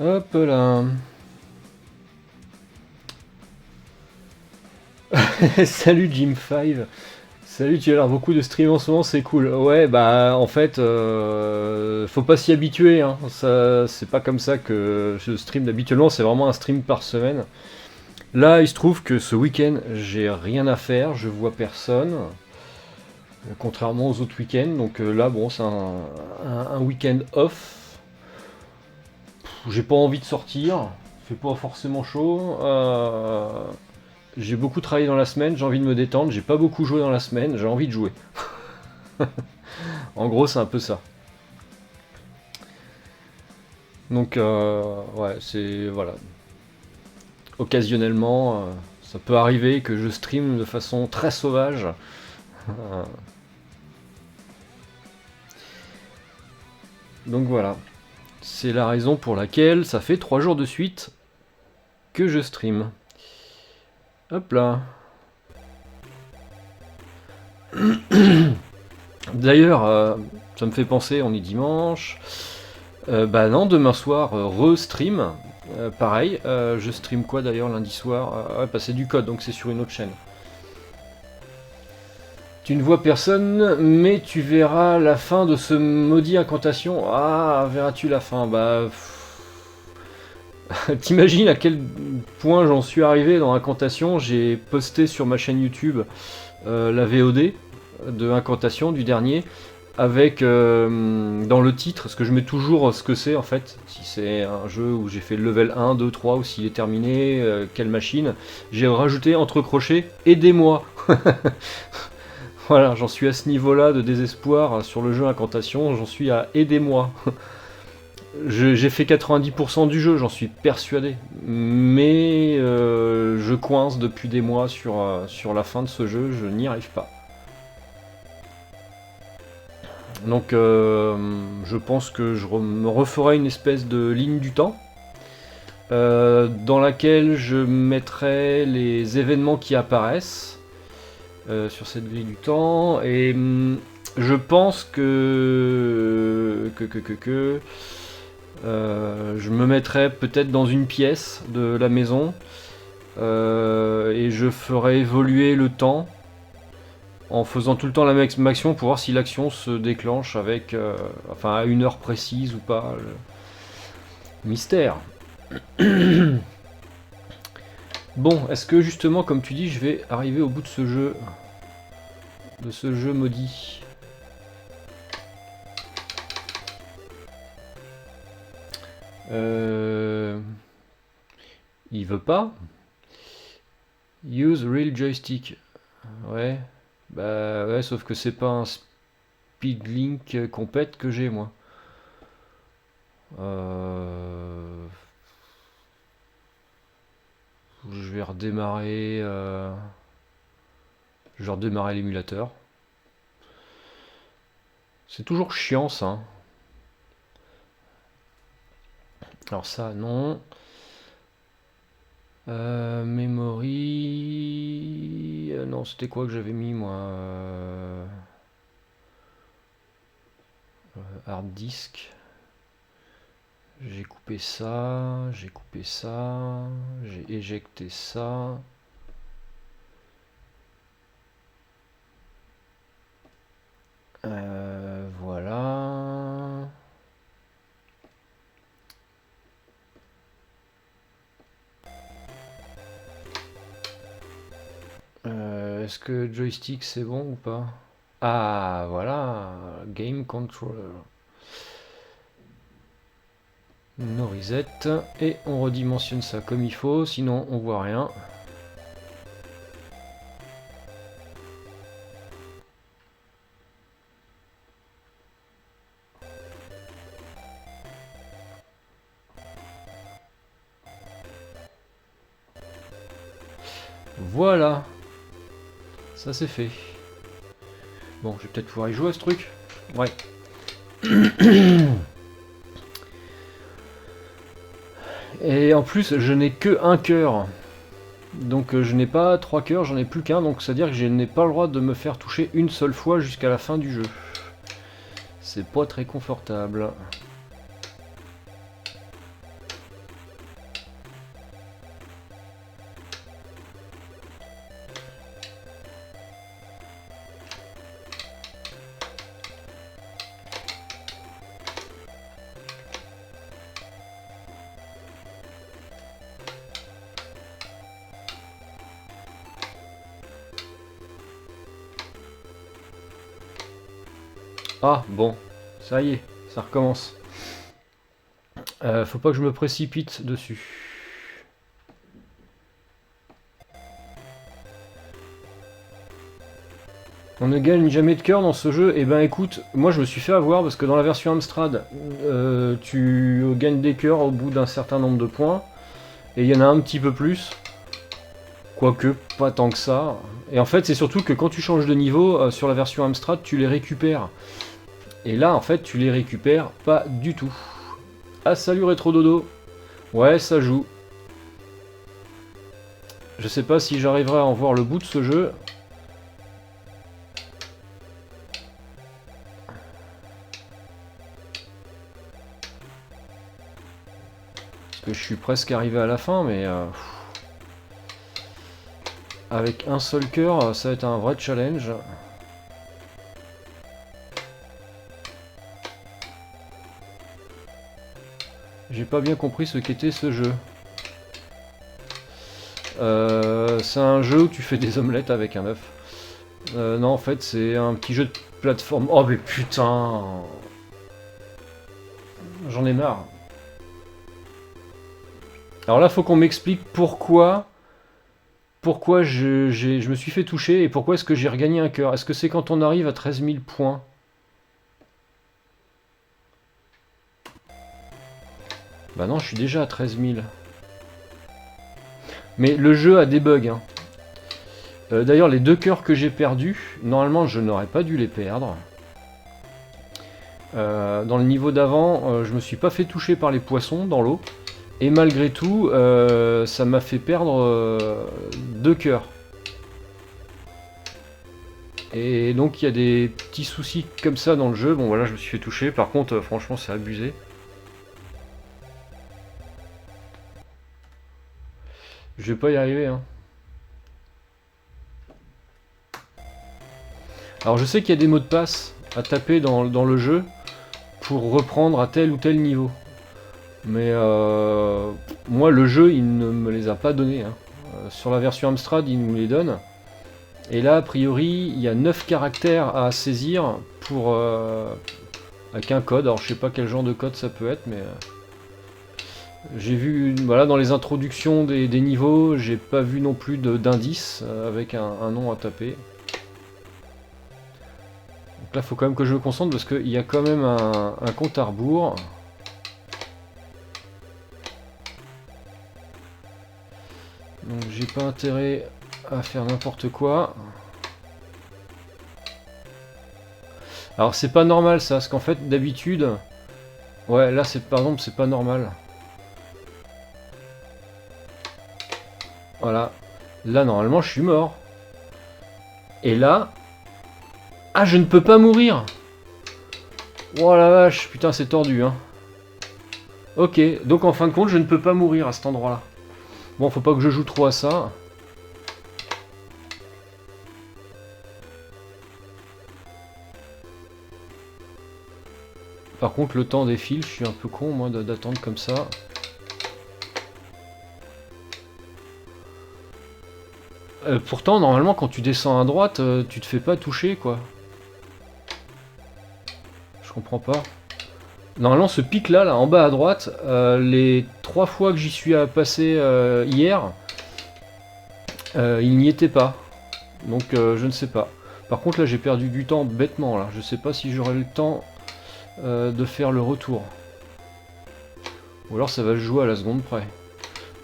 Hop là. Salut Jim5. Salut, tu as l'air beaucoup de stream en ce moment, c'est cool. Ouais, bah en fait, faut pas s'y habituer, hein. Ça, c'est pas comme ça que je stream habituellement, c'est vraiment un stream par semaine. Là, il se trouve que ce week-end, j'ai rien à faire, je vois personne, contrairement aux autres week-ends. Donc là, bon, c'est un week-end off. J'ai pas envie de sortir, il fait pas forcément chaud. J'ai beaucoup travaillé dans la semaine, j'ai envie de me détendre, j'ai pas beaucoup joué dans la semaine, j'ai envie de jouer. En gros, c'est un peu ça. Donc, ouais, c'est. Voilà. Occasionnellement, ça peut arriver que je stream de façon très sauvage. Euh, donc voilà. C'est la raison pour laquelle ça fait 3 jours de suite que je stream. Hop là. D'ailleurs, ça me fait penser, on est dimanche. Bah non, demain soir, re-stream. Pareil, je stream quoi d'ailleurs lundi soir? Ouais, bah c'est du code, donc c'est sur une autre chaîne. Tu ne vois personne, mais tu verras la fin de ce maudit incantation. Ah, verras-tu la fin? Bah. T'imagines à quel point j'en suis arrivé dans Incantation? J'ai posté sur ma chaîne YouTube la VOD de Incantation du dernier, avec dans le titre, parce que je mets toujours ce que c'est en fait, si c'est un jeu où j'ai fait le level 1, 2, 3, ou s'il est terminé, quelle machine, j'ai rajouté entre crochets, aidez-moi. Voilà, j'en suis à ce niveau-là de désespoir sur le jeu Incantation, j'en suis à aidez-moi. J'ai fait 90% du jeu, j'en suis persuadé, mais je coince depuis des mois sur la fin de ce jeu, je n'y arrive pas. Donc je pense que je me referai une espèce de ligne du temps dans laquelle je mettrai les événements qui apparaissent sur cette grille du temps et je pense que je me mettrai peut-être dans une pièce de la maison et je ferai évoluer le temps en faisant tout le temps la même action pour voir si l'action se déclenche avec, enfin à une heure précise ou pas. Mystère. Bon, est-ce que justement, comme tu dis, je vais arriver au bout de ce jeu maudit? Il veut pas. Use real joystick. Ouais. Bah ouais, sauf que c'est pas un speedlink compète que j'ai moi. Je vais redémarrer. Je vais redémarrer l'émulateur. C'est toujours chiant ça. Alors ça, non. Memory. Non, c'était quoi que j'avais mis moi? Hard disk. J'ai coupé ça, j'ai éjecté ça. Voilà. Est-ce que joystick c'est bon ou pas? Ah voilà, game controller. No reset. Et on redimensionne ça comme il faut, sinon on voit rien. Voilà. Ça c'est fait. Bon, je vais peut-être pouvoir y jouer à ce truc. Ouais. Et en plus, je n'ai que un cœur. Donc je n'ai pas 3 cœurs, j'en ai plus qu'un. Donc c'est à dire que je n'ai pas le droit de me faire toucher une seule fois jusqu'à la fin du jeu. C'est pas très confortable. Ah, bon. Ça y est, ça recommence. Faut pas que je me précipite dessus. On ne gagne jamais de cœur dans ce jeu. Et ben écoute, moi je me suis fait avoir parce que dans la version Amstrad, tu gagnes des cœurs au bout d'un certain nombre de points. Et il y en a un petit peu plus. Quoique, pas tant que ça. Et en fait, c'est surtout que quand tu changes de niveau, sur la version Amstrad, tu les récupères. Et là, en fait, tu les récupères pas du tout. Ah, salut Rétro Dodo. Ouais, ça joue. Je sais pas si j'arriverai à en voir le bout de ce jeu. Parce que je suis presque arrivé à la fin, mais... avec un seul cœur, ça va être un vrai challenge. J'ai pas bien compris ce qu'était ce jeu. C'est un jeu où tu fais des omelettes avec un œuf. Non, en fait, c'est un petit jeu de plateforme. Oh, mais putain! J'en ai marre. Alors là, faut qu'on m'explique pourquoi je me suis fait toucher et pourquoi est-ce que j'ai regagné un cœur. Est-ce que c'est quand on arrive à 13 000 points? Bah non, je suis déjà à 13 000. Mais le jeu a des bugs, hein. D'ailleurs, les 2 cœurs que j'ai perdus, normalement je n'aurais pas dû les perdre. Dans le niveau d'avant, je me suis pas fait toucher par les poissons dans l'eau. Et malgré tout, ça m'a fait perdre 2 cœurs. Et donc il y a des petits soucis comme ça dans le jeu. Bon voilà, je me suis fait toucher. Par contre, franchement, c'est abusé. Je vais pas y arriver, hein. Alors je sais qu'il y a des mots de passe à taper dans le jeu pour reprendre à tel ou tel niveau. Mais moi, le jeu, il ne me les a pas donnés, hein. Sur la version Amstrad, il nous les donne. Et là, a priori, il y a 9 caractères à saisir pour avec un code. Alors je sais pas quel genre de code ça peut être, mais j'ai vu, voilà, dans les introductions des niveaux, j'ai pas vu non plus d'indices avec un nom à taper. Donc là, faut quand même que je me concentre parce qu'il y a quand même un compte à rebours. Donc j'ai pas intérêt à faire n'importe quoi. Alors c'est pas normal ça, parce qu'en fait d'habitude... Ouais, là c'est par exemple c'est pas normal. Voilà. Là normalement je suis mort. Et là... Ah, je ne peux pas mourir! Oh la vache, putain c'est tordu, hein. Ok, donc en fin de compte je ne peux pas mourir à cet endroit-là. Bon, faut pas que je joue trop à ça. Par contre, le temps défile, je suis un peu con, moi, d'attendre comme ça. Pourtant, normalement, quand tu descends à droite, tu te fais pas toucher, quoi. Je comprends pas. Normalement, ce pic-là, là, en bas à droite, les 3 fois que j'y suis passé hier, il n'y était pas. Donc, je ne sais pas. Par contre, là, j'ai perdu du temps bêtement, là. Je sais pas si j'aurai le temps de faire le retour. Ou alors, ça va se jouer à la seconde près.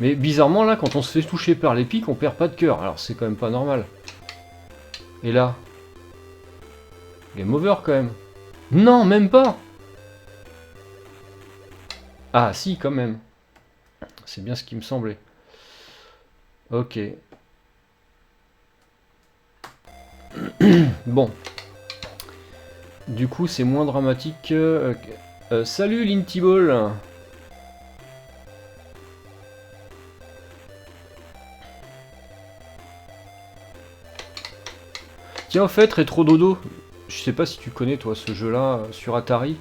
Mais bizarrement, là, quand on se fait toucher par les pics, on perd pas de cœur. Alors, c'est quand même pas normal. Et là... Game over, quand même. Non, même pas! Ah, si, quand même. C'est bien ce qui me semblait. Ok. Bon. Du coup, c'est moins dramatique. Salut, Linty Ball! Tiens, au fait, Rétro Dodo, je sais pas si tu connais, toi, ce jeu-là, sur Atari.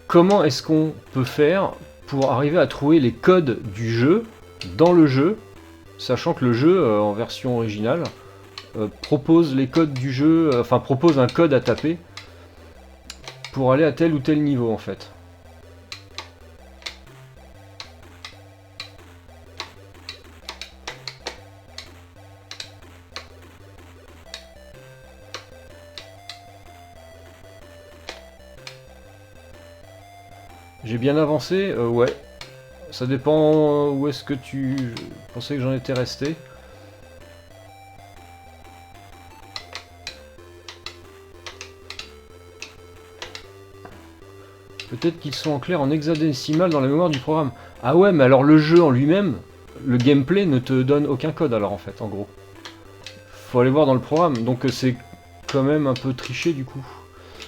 Comment est-ce qu'on peut faire pour arriver à trouver les codes du jeu dans le jeu, sachant que le jeu, en version originale, propose les codes du jeu, enfin propose un code à taper pour aller à tel ou tel niveau en fait. J'ai bien avancé, ouais. Ça dépend où est-ce que tu pensais que j'en étais resté. Peut-être qu'ils sont en clair en hexadécimal dans la mémoire du programme. Ah ouais, mais alors le jeu en lui-même, le gameplay ne te donne aucun code alors en fait, en gros. Faut aller voir dans le programme, donc c'est quand même un peu triché du coup.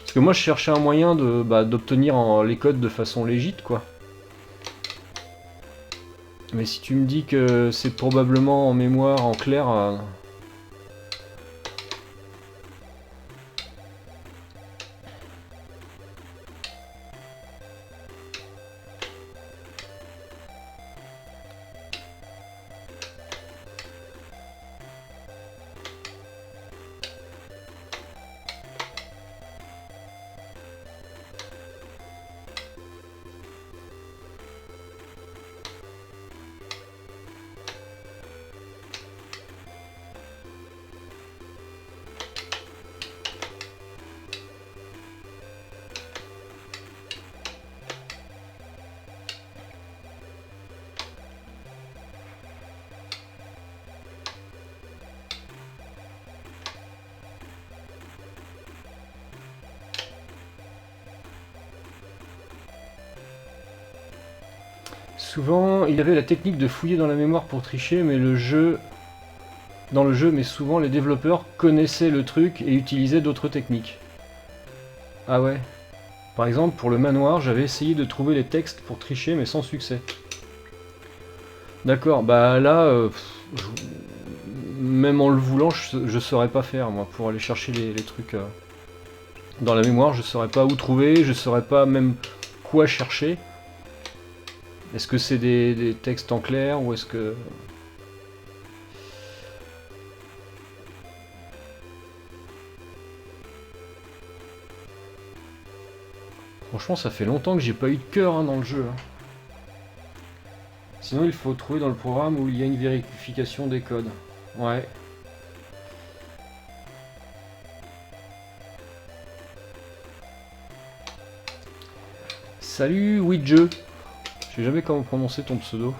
Parce que moi je cherchais un moyen de d'obtenir les codes de façon légite quoi. Mais si tu me dis que c'est probablement en mémoire, en clair... Souvent, il y avait la technique de fouiller dans la mémoire pour tricher, mais dans le jeu, mais souvent les développeurs connaissaient le truc et utilisaient d'autres techniques. Ah ouais. Par exemple, pour le manoir, j'avais essayé de trouver les textes pour tricher, mais sans succès. D'accord, bah là, même en le voulant, je saurais pas faire, moi, pour aller chercher les trucs dans la mémoire, je saurais pas où trouver, je saurais pas même quoi chercher. Est-ce que c'est des textes en clair ou est-ce que... Franchement, ça fait longtemps que j'ai pas eu de cœur dans le jeu. Sinon, il faut trouver dans le programme où il y a une vérification des codes. Ouais. Salut, Widjeu. Je sais jamais comment prononcer ton pseudo.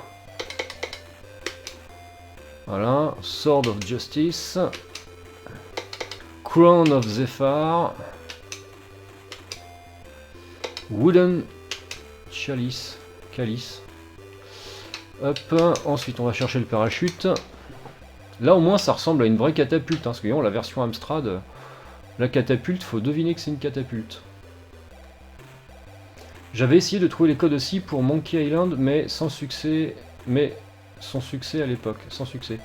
Voilà, Sword of Justice, Crown of Zephyr, Wooden Chalice, Calice. Hop, ensuite on va chercher le parachute. Là au moins ça ressemble à une vraie catapulte, parce que la version Amstrad, la catapulte, faut deviner que c'est une catapulte. J'avais essayé de trouver les codes aussi pour Monkey Island, mais sans succès. Sans succès à l'époque, sans succès.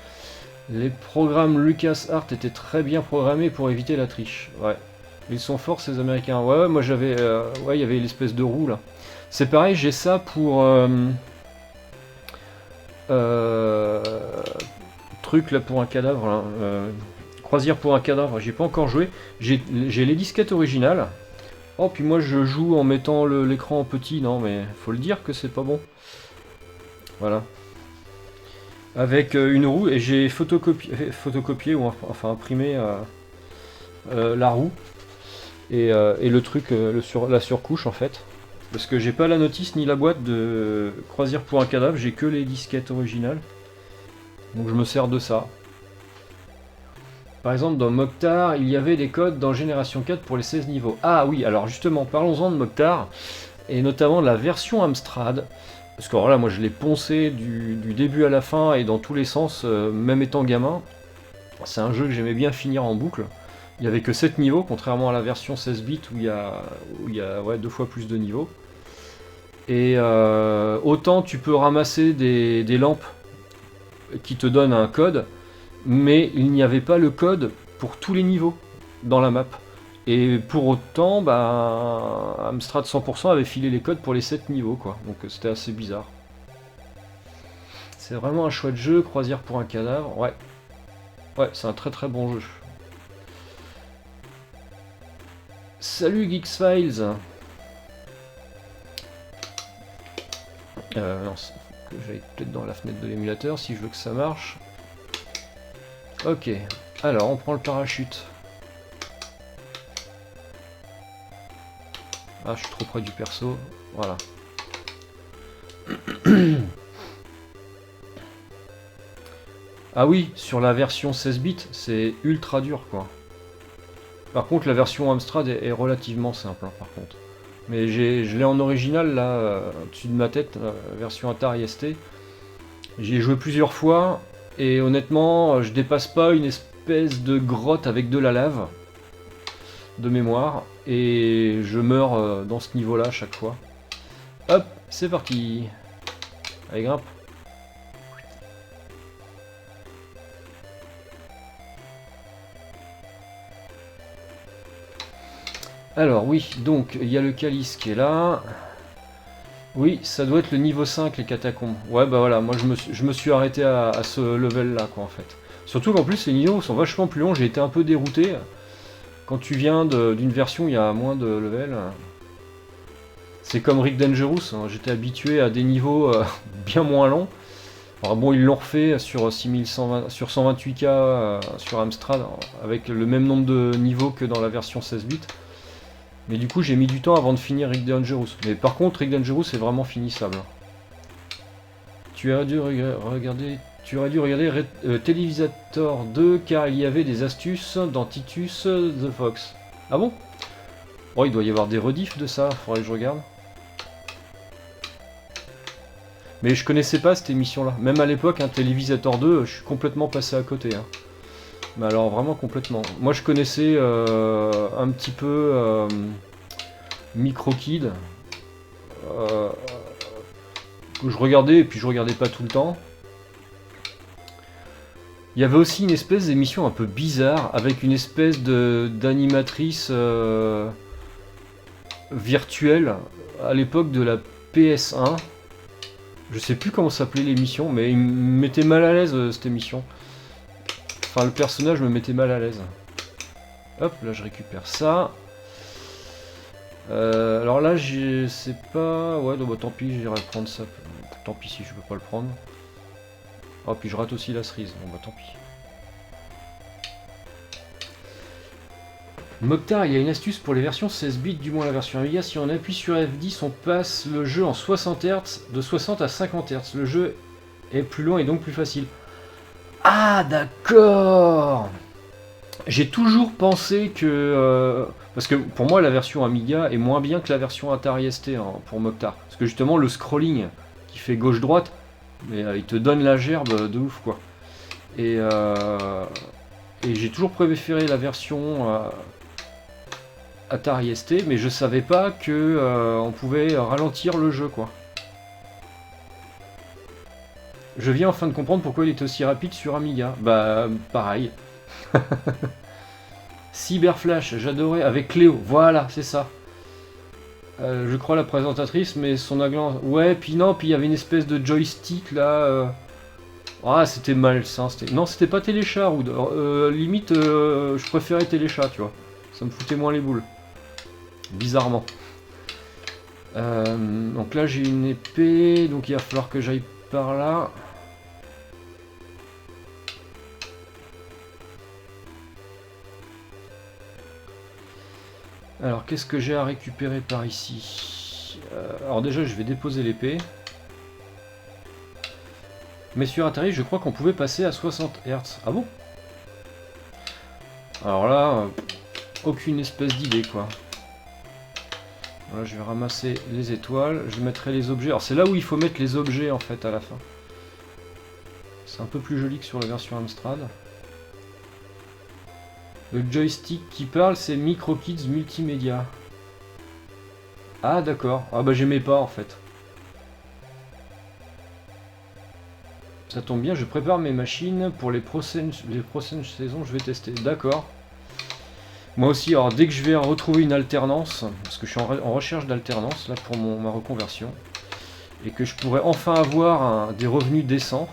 Les programmes LucasArts étaient très bien programmés pour éviter la triche. Ouais. Ils sont forts ces Américains. Ouais, moi j'avais... ouais, il y avait l'espèce de roue là. C'est pareil, j'ai ça pour... truc là pour un cadavre. Là. Croisière pour un cadavre, j'ai pas encore joué. J'ai les disquettes originales. Oh, puis moi je joue en mettant l'écran en petit. Non, mais faut le dire que c'est pas bon. Voilà. Avec une roue, et j'ai photocopié ou enfin imprimé la roue et le truc, la surcouche en fait. Parce que j'ai pas la notice ni la boîte de Croisière pour un cadavre, j'ai que les disquettes originales. Donc je me sers de ça. Par exemple dans Mokhtar, il y avait des codes dans Génération 4 pour les 16 niveaux. Ah oui, alors justement, parlons-en de Mokhtar, et notamment de la version Amstrad. Parce que là, moi je l'ai poncé du début à la fin et dans tous les sens, même étant gamin. C'est un jeu que j'aimais bien finir en boucle. Il n'y avait que 7 niveaux, contrairement à la version 16 bits où il y a ouais, 2 fois plus de niveaux. Et autant tu peux ramasser des lampes qui te donnent un code, mais il n'y avait pas le code pour tous les niveaux dans la map. Et pour autant, Amstrad 100% avait filé les codes pour les 7 niveaux, quoi. Donc c'était assez bizarre. C'est vraiment un chouette jeu, Croisière pour un cadavre, ouais. Ouais, c'est un très très bon jeu. Salut Geeks-Files. Non, que j'aille peut-être dans la fenêtre de l'émulateur si je veux que ça marche. Ok, alors on prend le parachute. Ah, je suis trop près du perso, voilà. Ah oui, sur la version 16 bits, c'est ultra dur quoi. Par contre, la version Amstrad est relativement simple, hein, par contre. Mais je l'ai en original là, au-dessus de ma tête, version Atari ST. J'y ai joué plusieurs fois et honnêtement, je dépasse pas une espèce de grotte avec de la lave de mémoire et je meurs dans ce niveau-là à chaque fois. Hop, c'est parti. Allez, grimpe. Alors oui, donc il y a le calice qui est là. Oui, ça doit être le niveau 5, les catacombes. Ouais, bah voilà, moi je me suis arrêté à ce level là, quoi, en fait. Surtout qu'en plus, les niveaux sont vachement plus longs, j'ai été un peu dérouté. Quand tu viens d'une version, il y a moins de level. C'est comme Rick Dangerous, hein, j'étais habitué à des niveaux bien moins longs. Alors bon, ils l'ont refait sur 6120, sur 128K sur Amstrad, avec le même nombre de niveaux que dans la version 16 bits. Mais du coup, j'ai mis du temps avant de finir Rick Dangerous. Mais par contre, Rick Dangerous est vraiment finissable. Tu aurais dû regarder Télévisateur 2 car il y avait des astuces dans Titus The Fox. Ah bon? Oh, il doit y avoir des rediffs de ça, faudrait que je regarde. Mais je connaissais pas cette émission-là. Même à l'époque, un Télévisateur 2, je suis complètement passé à côté. Hein. Mais alors vraiment complètement. Moi je connaissais un petit peu Micro-Kid. Que je regardais et puis je regardais pas tout le temps. Il y avait aussi une espèce d'émission un peu bizarre avec une espèce d'animatrice virtuelle à l'époque de la PS1. Je sais plus comment s'appelait l'émission, mais il me mettait mal à l'aise cette émission. Enfin, le personnage me mettait mal à l'aise. Hop, là je récupère ça. Alors là, je sais pas... Ouais, donc, bah, tant pis, j'irai prendre ça. Tant pis si je peux pas le prendre. Oh, puis je rate aussi la cerise. Bon, bah tant pis. Mokhtar, il y a une astuce pour les versions 16 bits, du moins la version Amiga. Si on appuie sur F10, on passe le jeu en 60 Hz, de 60 à 50 Hz. Le jeu est plus long et donc plus facile. Ah, d'accord! J'ai toujours pensé que... parce que pour moi, la version Amiga est moins bien que la version Atari ST hein, pour Mokhtar. Parce que justement, le scrolling qui fait gauche-droite, mais il te donne la gerbe de ouf, quoi. Et j'ai toujours préféré la version Atari ST, mais je savais pas que on pouvait ralentir le jeu, quoi. Je viens enfin de comprendre pourquoi il était aussi rapide sur Amiga. Bah, pareil. Cyberflash, j'adorais, avec Cléo, voilà, c'est ça. Je crois la présentatrice, mais son agent... Ouais, puis non, puis il y avait une espèce de joystick, là... Ah, c'était malsain, c'était... Non, c'était pas Téléchat, ou... limite, je préférais Téléchat, tu vois. Ça me foutait moins les boules. Bizarrement. Donc là, j'ai une épée, donc il va falloir que j'aille par là. Alors, qu'est-ce que j'ai à récupérer par ici? Alors déjà, je vais déposer l'épée. Mais sur Atari, je crois qu'on pouvait passer à 60 Hz. Ah bon? Alors là, aucune espèce d'idée, quoi. Voilà, je vais ramasser les étoiles. Je mettrai les objets. Alors c'est là où il faut mettre les objets, en fait, à la fin. C'est un peu plus joli que sur la version Amstrad. Le joystick qui parle, c'est Micro Kids Multimédia. Ah d'accord. Ah bah j'aimais pas en fait. Ça tombe bien, je prépare mes machines pour les prochaines saisons, je vais tester. D'accord. Moi aussi, alors dès que je vais retrouver une alternance, parce que je suis en recherche d'alternance là pour ma reconversion, et que je pourrais enfin avoir des revenus décents,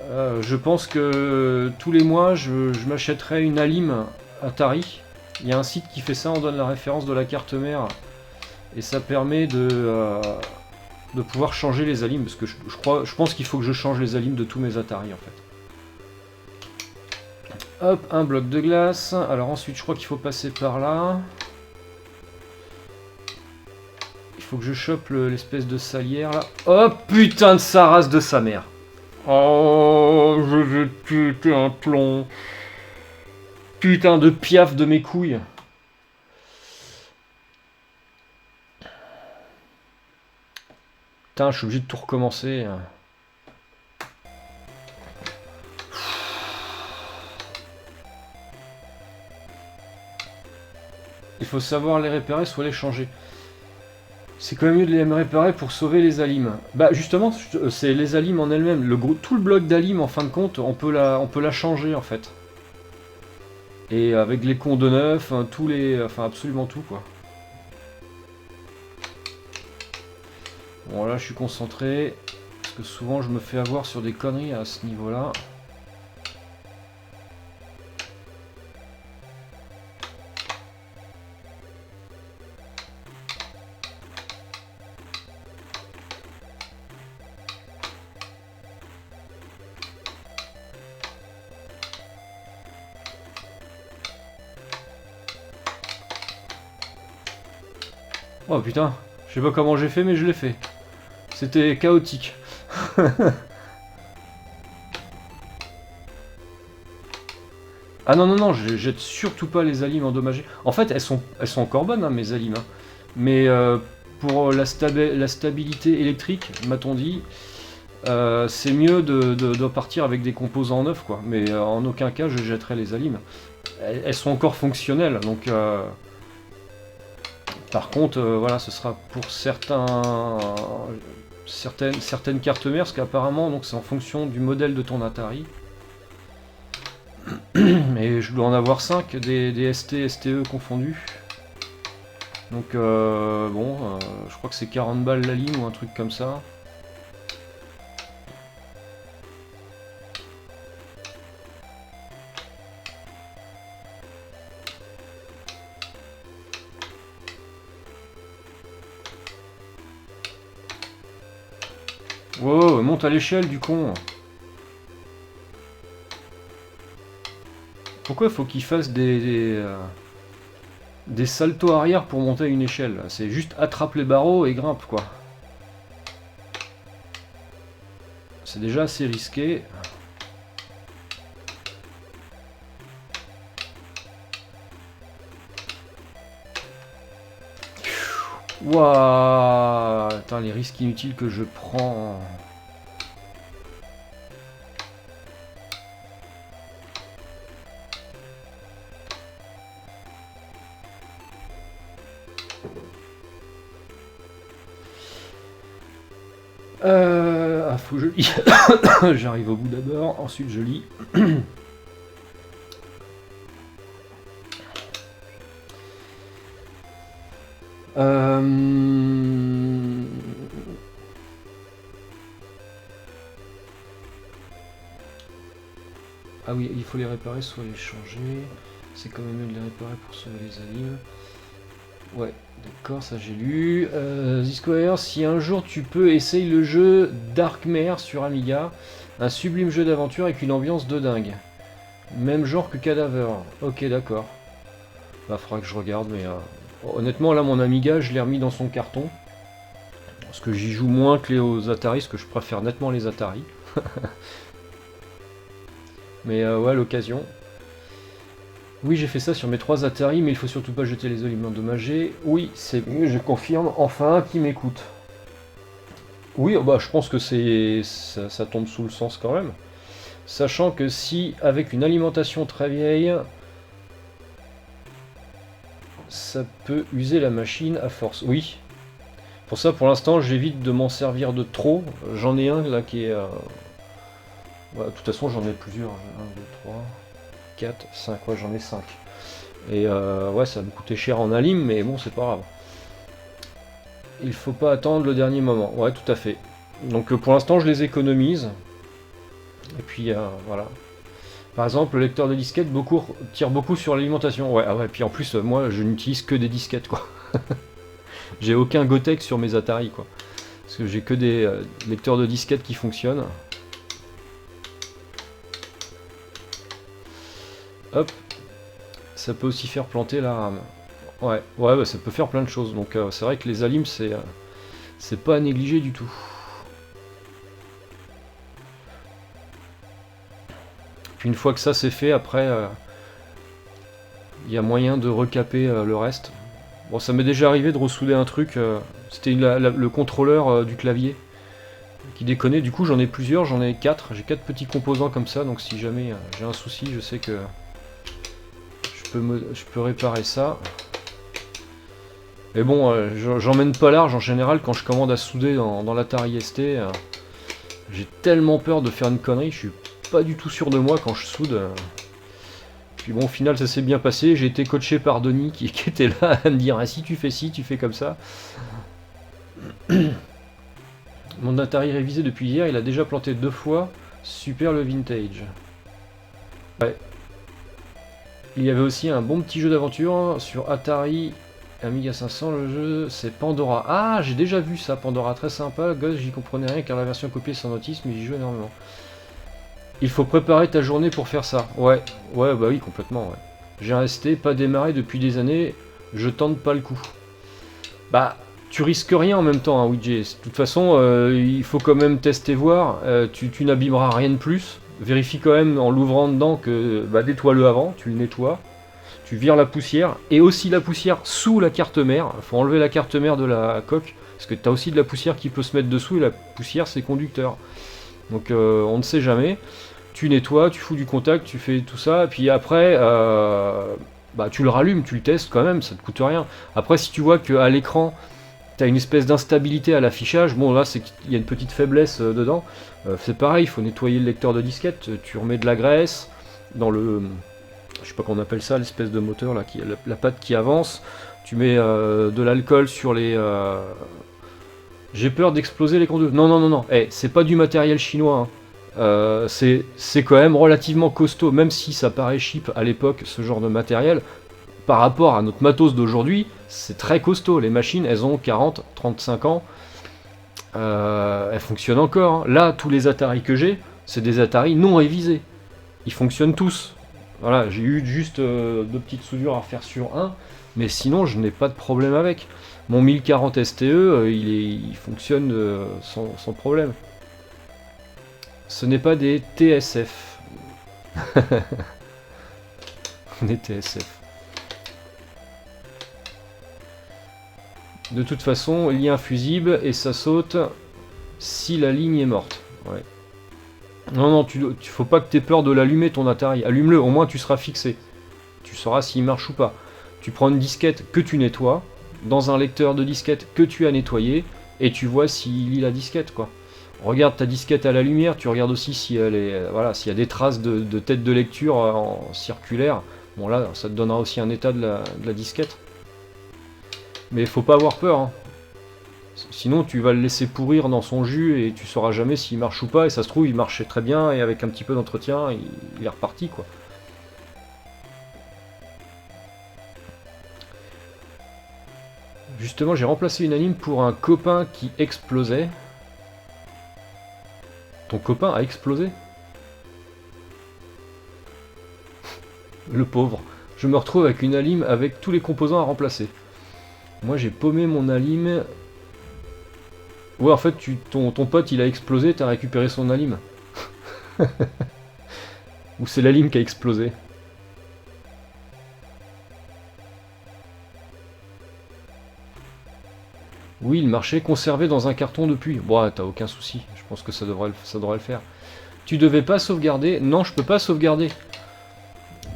Je pense que tous les mois, je m'achèterai une Alim Atari. Il y a un site qui fait ça, on donne la référence de la carte mère. Et ça permet de pouvoir changer les Alim. Parce que je pense qu'il faut que je change les Alim de tous mes Atari en fait. Hop, un bloc de glace. Alors ensuite, je crois qu'il faut passer par là. Il faut que je chope l'espèce de salière là. Oh putain de sa race de sa mère. Oh, je vais péter un plomb. Putain de piaf de mes couilles. Putain, je suis obligé de tout recommencer. Il faut savoir les repérer, soit les changer. C'est quand même mieux de les réparer pour sauver les alimes. Bah justement, c'est les alimes en elles-mêmes. Tout le bloc d'alim, en fin de compte, on peut la changer en fait. Et avec les cons de neuf, enfin absolument tout quoi. Bon là je suis concentré, parce que souvent je me fais avoir sur des conneries à ce niveau-là. Oh putain, je sais pas comment j'ai fait mais je l'ai fait. C'était chaotique. Ah non non non, je jette surtout pas les alimes endommagées. En fait elles sont encore bonnes hein, mes alimes. Hein. Mais pour la stabilité électrique, m'a-t-on dit, c'est mieux de partir avec des composants neufs quoi. Mais en aucun cas je jetterai les alimes. Elles sont encore fonctionnelles donc... Par contre, voilà, ce sera pour certaines cartes mères, parce qu'apparemment, donc c'est en fonction du modèle de ton Atari. Et je dois en avoir 5, des ST, STE confondus. Donc, bon, je crois que c'est 40 balles la ligne ou un truc comme ça. Wow, monte à l'échelle du con. Pourquoi faut qu'il fasse des saltos arrière pour monter à une échelle? C'est juste attrape les barreaux et grimpe quoi. C'est déjà assez risqué. Waouh, attends, les risques inutiles que je prends. Ah, faut que je lis. J'arrive au bout d'abord, ensuite je lis. Ah oui, il faut les réparer, soit les changer. C'est quand même mieux de les réparer pour sauver les alimes. Ouais, d'accord, ça j'ai lu. The Square, si un jour tu peux, essaye le jeu Darkmare sur Amiga. Un sublime jeu d'aventure avec une ambiance de dingue. Même genre que Cadaver. Ok, d'accord. Bah, faudra que je regarde, mais... honnêtement, là, mon Amiga, je l'ai remis dans son carton. Parce que j'y joue moins que les Atari, parce que je préfère nettement les Atari. Mais ouais, l'occasion. Oui, j'ai fait ça sur mes 3 Atari, mais il faut surtout pas jeter les aliments endommagés. Oui, c'est mieux, je confirme. Enfin, un qui m'écoute. Oui, bah, je pense que ça tombe sous le sens quand même. Sachant que si, avec une alimentation très vieille, ça peut user la machine à force. Oui. Pour ça, pour l'instant, j'évite de m'en servir de trop. J'en ai un là qui est... ouais, de toute façon, j'en ai plusieurs. 1, 2, 3, 4, 5. Ouais, j'en ai 5. Et ouais, ça va me coûter cher en alim, mais bon, c'est pas grave. Il faut pas attendre le dernier moment. Ouais, tout à fait. Donc pour l'instant, je les économise. Et puis voilà. Par exemple, le lecteur de disquette tire beaucoup sur l'alimentation. Ouais, ah ouais, puis en plus, moi, je n'utilise que des disquettes, quoi. J'ai aucun Gotek sur mes Atari, quoi. Parce que j'ai que des lecteurs de disquettes qui fonctionnent. Hop. Ça peut aussi faire planter la RAM. Ouais, ouais, bah, ça peut faire plein de choses. Donc c'est vrai que les alims, c'est pas à négliger du tout. Puis une fois que ça c'est fait, après, il y a moyen de recaper le reste. Bon, ça m'est déjà arrivé de ressouder un truc. C'était le contrôleur du clavier qui déconnait. Du coup, j'en ai plusieurs, j'en ai 4. J'ai 4 petits composants comme ça. Donc si jamais j'ai un souci, je sais que je peux réparer ça. Mais bon, j'emmène pas large en général quand je commande à souder dans l'Atari ST. J'ai tellement peur de faire une connerie, je suis pas du tout sûr de moi quand je soude. Puis bon, au final, ça s'est bien passé. J'ai été coaché par Denis qui était là à me dire ah, si tu fais ci, tu fais comme ça. Mon Atari révisé depuis hier, il a déjà planté 2 fois. Super le vintage. Ouais. Il y avait aussi un bon petit jeu d'aventure sur Atari Amiga 500. Le jeu, c'est Pandora. Ah, j'ai déjà vu ça, Pandora, très sympa. Gosse, j'y comprenais rien car la version copiée sans notice, mais j'y joue énormément. Il faut préparer ta journée pour faire ça. Ouais, ouais, bah oui, complètement, ouais. J'ai un ST, pas démarré depuis des années, je tente pas le coup. Bah, tu risques rien en même temps, hein, Ouija. De toute façon, il faut quand même tester voir. Tu n'abîmeras rien de plus. Vérifie quand même en l'ouvrant dedans que bah, nettoie-le avant, tu le nettoies. Tu vires la poussière, et aussi la poussière sous la carte mère. Il faut enlever la carte mère de la coque, parce que tu as aussi de la poussière qui peut se mettre dessous, et la poussière c'est conducteur. Donc on ne sait jamais. Tu nettoies, tu fous du contact, tu fais tout ça, et puis après, bah, tu le rallumes, tu le testes quand même, ça te coûte rien. Après, si tu vois qu'à l'écran, tu as une espèce d'instabilité à l'affichage, bon là, c'est qu'il y a une petite faiblesse dedans. C'est pareil, il faut nettoyer le lecteur de disquette, tu remets de la graisse dans le... je sais pas comment on appelle ça, l'espèce de moteur là, la patte qui avance. Tu mets de l'alcool sur les... J'ai peur d'exploser les conduits. Non, non, non, non. Eh, c'est pas du matériel chinois. Hein. C'est quand même relativement costaud, même si ça paraît cheap à l'époque, ce genre de matériel. Par rapport à notre matos d'aujourd'hui, c'est très costaud. Les machines, elles ont 40, 35 ans. Elles fonctionnent encore. Hein. Là, tous les Atari que j'ai, c'est des Atari non révisés. Ils fonctionnent tous. Voilà, j'ai eu juste 2 petites soudures à refaire sur un, mais sinon je n'ai pas de problème avec. Mon 1040 STE, il fonctionne sans problème. Ce n'est pas des TSF. Des TSF. De toute façon, il y a un fusible et ça saute si la ligne est morte. Ouais. Non, non, faut pas que tu aies peur de l'allumer ton Atari. Allume-le, au moins tu seras fixé. Tu sauras s'il marche ou pas. Tu prends une disquette que tu nettoies, dans un lecteur de disquette que tu as nettoyé, et tu vois s'il lit la disquette, quoi. Regarde ta disquette à la lumière, tu regardes aussi si elle est, voilà, s'il y a des traces de tête de lecture en circulaire. Bon là, ça te donnera aussi un état de la disquette. Mais faut pas avoir peur, hein. Sinon tu vas le laisser pourrir dans son jus et tu sauras jamais s'il marche ou pas, et ça se trouve il marchait très bien et avec un petit peu d'entretien il est reparti, quoi. Justement, j'ai remplacé une anime pour un copain qui explosait. Ton copain a explosé? Le pauvre. Je me retrouve avec une anime avec tous les composants à remplacer. Moi j'ai paumé mon anime. Ouais, en fait, ton pote il a explosé, t'as récupéré son anime. Ou c'est l'anime qui a explosé? Oui, il marchait conservé dans un carton depuis. Bon, t'as aucun souci, je pense que ça devrait le faire. Tu devais pas sauvegarder? Non, je peux pas sauvegarder.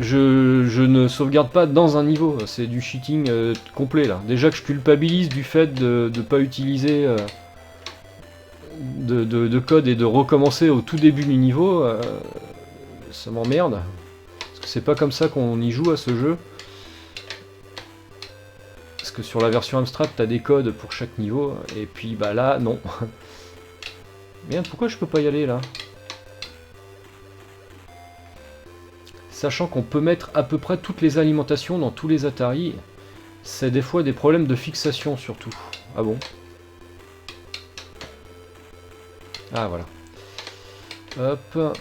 Je ne sauvegarde pas dans un niveau, c'est du cheating complet là. Déjà que je culpabilise du fait de ne pas utiliser de code et de recommencer au tout début du niveau, ça m'emmerde. Parce que c'est pas comme ça qu'on y joue à ce jeu. Parce que sur la version Amstrad, t'as des codes pour chaque niveau, et puis bah là, non. Merde, pourquoi je peux pas y aller là? Sachant qu'on peut mettre à peu près toutes les alimentations dans tous les Atari, c'est des fois des problèmes de fixation surtout. Ah bon? Ah voilà. Hop.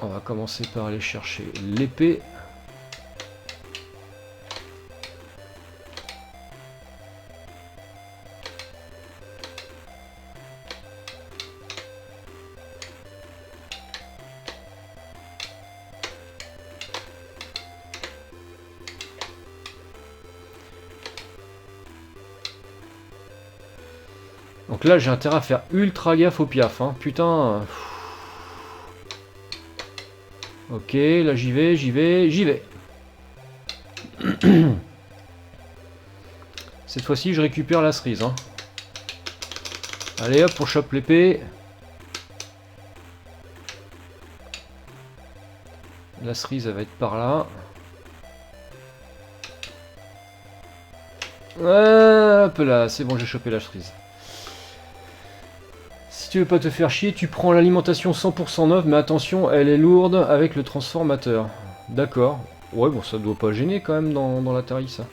On va commencer par aller chercher l'épée. Donc là j'ai intérêt à faire ultra gaffe au piaf, hein. Putain. Ok, là j'y vais, j'y vais, j'y vais. Cette fois-ci je récupère la cerise, hein. Allez hop, on chope l'épée. La cerise elle va être par là. Hop là, c'est bon, j'ai chopé la cerise. Si tu veux pas te faire chier, tu prends l'alimentation 100% neuve, mais attention, elle est lourde avec le transformateur. D'accord. Ouais, bon, ça doit pas gêner quand même dans l'Atari, ça.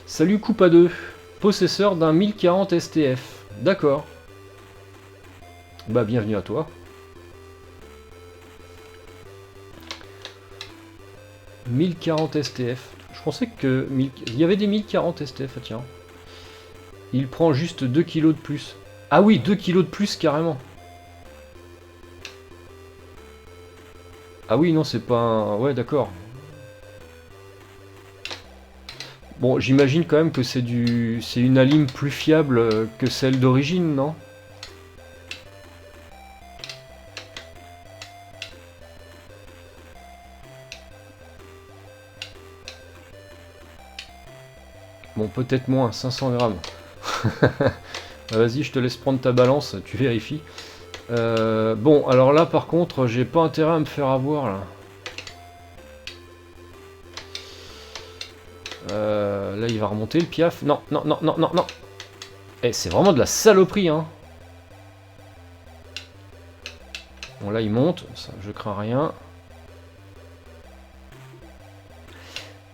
Salut Coupa 2, possesseur d'un 1040 STF. D'accord. Bah, bienvenue à toi. 1040 STF. Je pensais que... Il y avait des 1040 STF, ah, tiens. Il prend juste 2 kilos de plus. Ah oui, 2 kilos de plus carrément. Ah oui, non, c'est pas un... Ouais, d'accord. Bon, j'imagine quand même que c'est une alim plus fiable que celle d'origine, non? Bon, peut-être moins, 500 grammes. Vas-y, je te laisse prendre ta balance, tu vérifies. Bon, alors là, par contre, j'ai pas intérêt à me faire avoir, là. Là, il va remonter, le piaf. Non, non, non, non, non, non. Eh, c'est vraiment de la saloperie, hein. Bon, là, il monte, ça, je crains rien.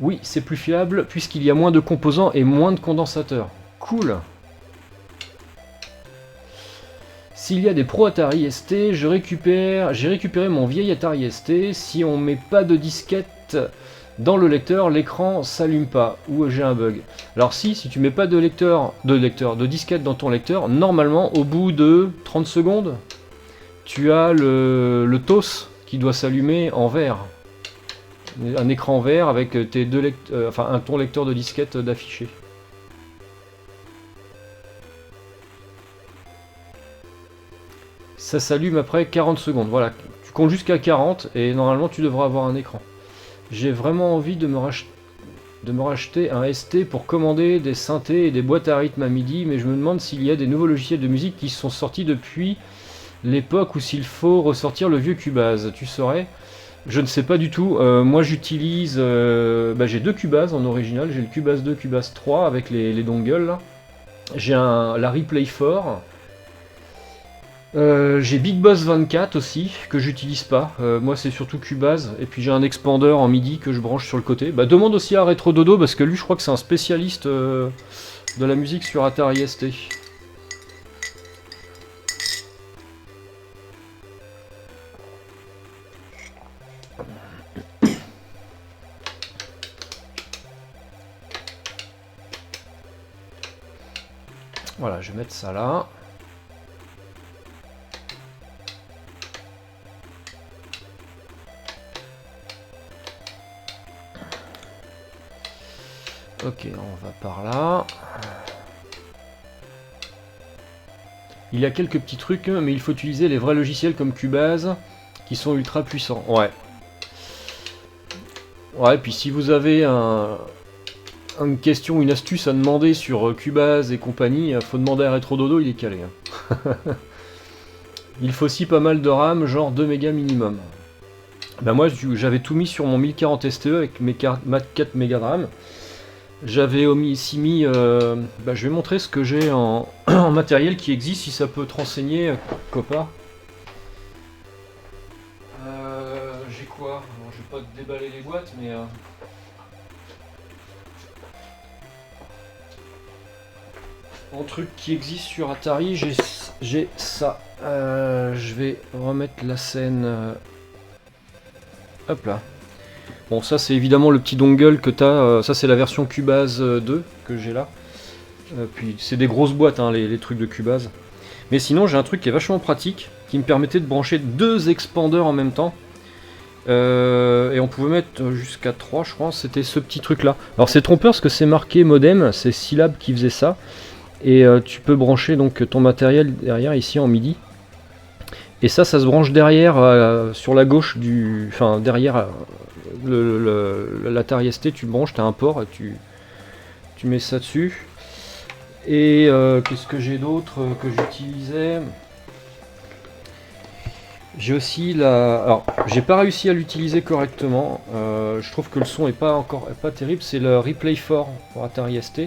Oui, c'est plus fiable, puisqu'il y a moins de composants et moins de condensateurs. Cool. S'il y a des Pro Atari ST, j'ai récupéré mon vieil Atari ST. Si on met pas de disquette dans le lecteur, l'écran s'allume pas, ou j'ai un bug. Alors si tu mets pas de disquette dans ton lecteur, normalement au bout de 30 secondes, tu as le TOS qui doit s'allumer en vert. Un écran vert avec tes ton lecteur de disquette d'affiché. Ça s'allume après 40 secondes. Voilà, tu comptes jusqu'à 40 et normalement tu devras avoir un écran. J'ai vraiment envie de me racheter un ST pour commander des synthés et des boîtes à rythme à MIDI, mais je me demande s'il y a des nouveaux logiciels de musique qui sont sortis depuis l'époque ou s'il faut ressortir le vieux Cubase. Tu saurais? Je ne sais pas du tout. Moi j'utilise... j'ai deux Cubase en original. J'ai le Cubase 2, Cubase 3 avec les dongles là. J'ai la Replay 4. J'ai Big Boss 24 aussi, que j'utilise pas. Moi c'est surtout Cubase. Et puis j'ai un expander en MIDI que je branche sur le côté. Bah, demande aussi à Retro Dodo parce que lui je crois que c'est un spécialiste de la musique sur Atari ST. Voilà, je vais mettre ça là. Ok, on va par là. Il y a quelques petits trucs, mais il faut utiliser les vrais logiciels comme Cubase, qui sont ultra puissants. Ouais. Ouais, puis si vous avez une question, une astuce à demander sur Cubase et compagnie, faut demander à Retro Dodo, il est calé. Hein. Il faut aussi pas mal de RAM, genre 2 mégas minimum. Bah moi j'avais tout mis sur mon 1040 STE avec mes 4 mégas de RAM. J'avais aussi mis... je vais montrer ce que j'ai en matériel qui existe, si ça peut te renseigner, copain. quoi. Bon, je vais pas te déballer les boîtes, mais... Un truc qui existe sur Atari, j'ai ça. Je vais remettre la scène... Hop là. Bon, ça c'est évidemment le petit dongle que t'as. Ça c'est la version Cubase 2 que j'ai là. Puis c'est des grosses boîtes, hein, les trucs de Cubase. Mais sinon j'ai un truc qui est vachement pratique, qui me permettait de brancher 2 expandeurs en même temps. Et on pouvait mettre jusqu'à 3, je crois, c'était ce petit truc là. Alors c'est trompeur parce que c'est marqué modem, c'est Scilab qui faisait ça. Et tu peux brancher donc ton matériel derrière ici en MIDI. Et ça se branche derrière, sur la gauche du... Enfin derrière l'Atari ST, tu le branches, tu as un port et tu mets ça dessus. Et qu'est-ce que j'ai d'autre que j'utilisais? J'ai aussi la... Alors, j'ai pas réussi à l'utiliser correctement. Je trouve que le son est pas terrible. C'est le Replay 4 pour Atari ST.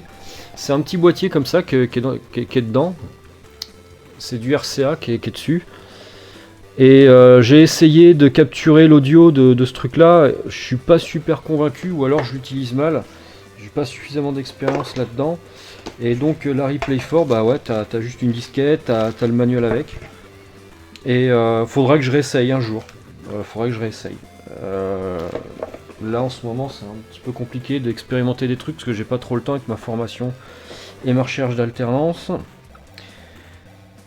C'est un petit boîtier comme ça qui est dedans. C'est du RCA qui est dessus. Et j'ai essayé de capturer l'audio de ce truc-là. Je suis pas super convaincu, ou alors je l'utilise mal. J'ai pas suffisamment d'expérience là-dedans. Et donc la Replay 4, bah ouais, t'as juste une disquette, t'as le manuel avec. Et faudra que je réessaye un jour. Là en ce moment c'est un petit peu compliqué d'expérimenter des trucs parce que j'ai pas trop le temps avec ma formation et ma recherche d'alternance.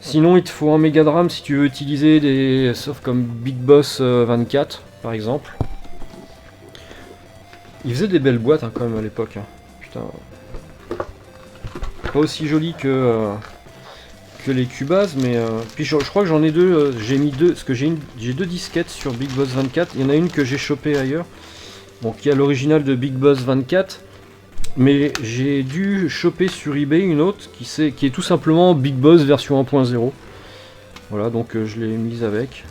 Sinon il te faut un Mega Dram si tu veux utiliser des softs comme Big Boss 24 par exemple. Il faisait des belles boîtes, hein, quand même à l'époque. Hein. Putain. Pas aussi joli que les Cubase, mais puis je crois que j'en ai deux. J'ai mis deux, parce que j'ai 2 disquettes sur Big Boss 24. Il y en a une que j'ai chopée ailleurs, donc il y a l'original de Big Boss 24, mais j'ai dû choper sur eBay une autre qui est tout simplement Big Boss version 1.0. Voilà, donc je l'ai mise avec.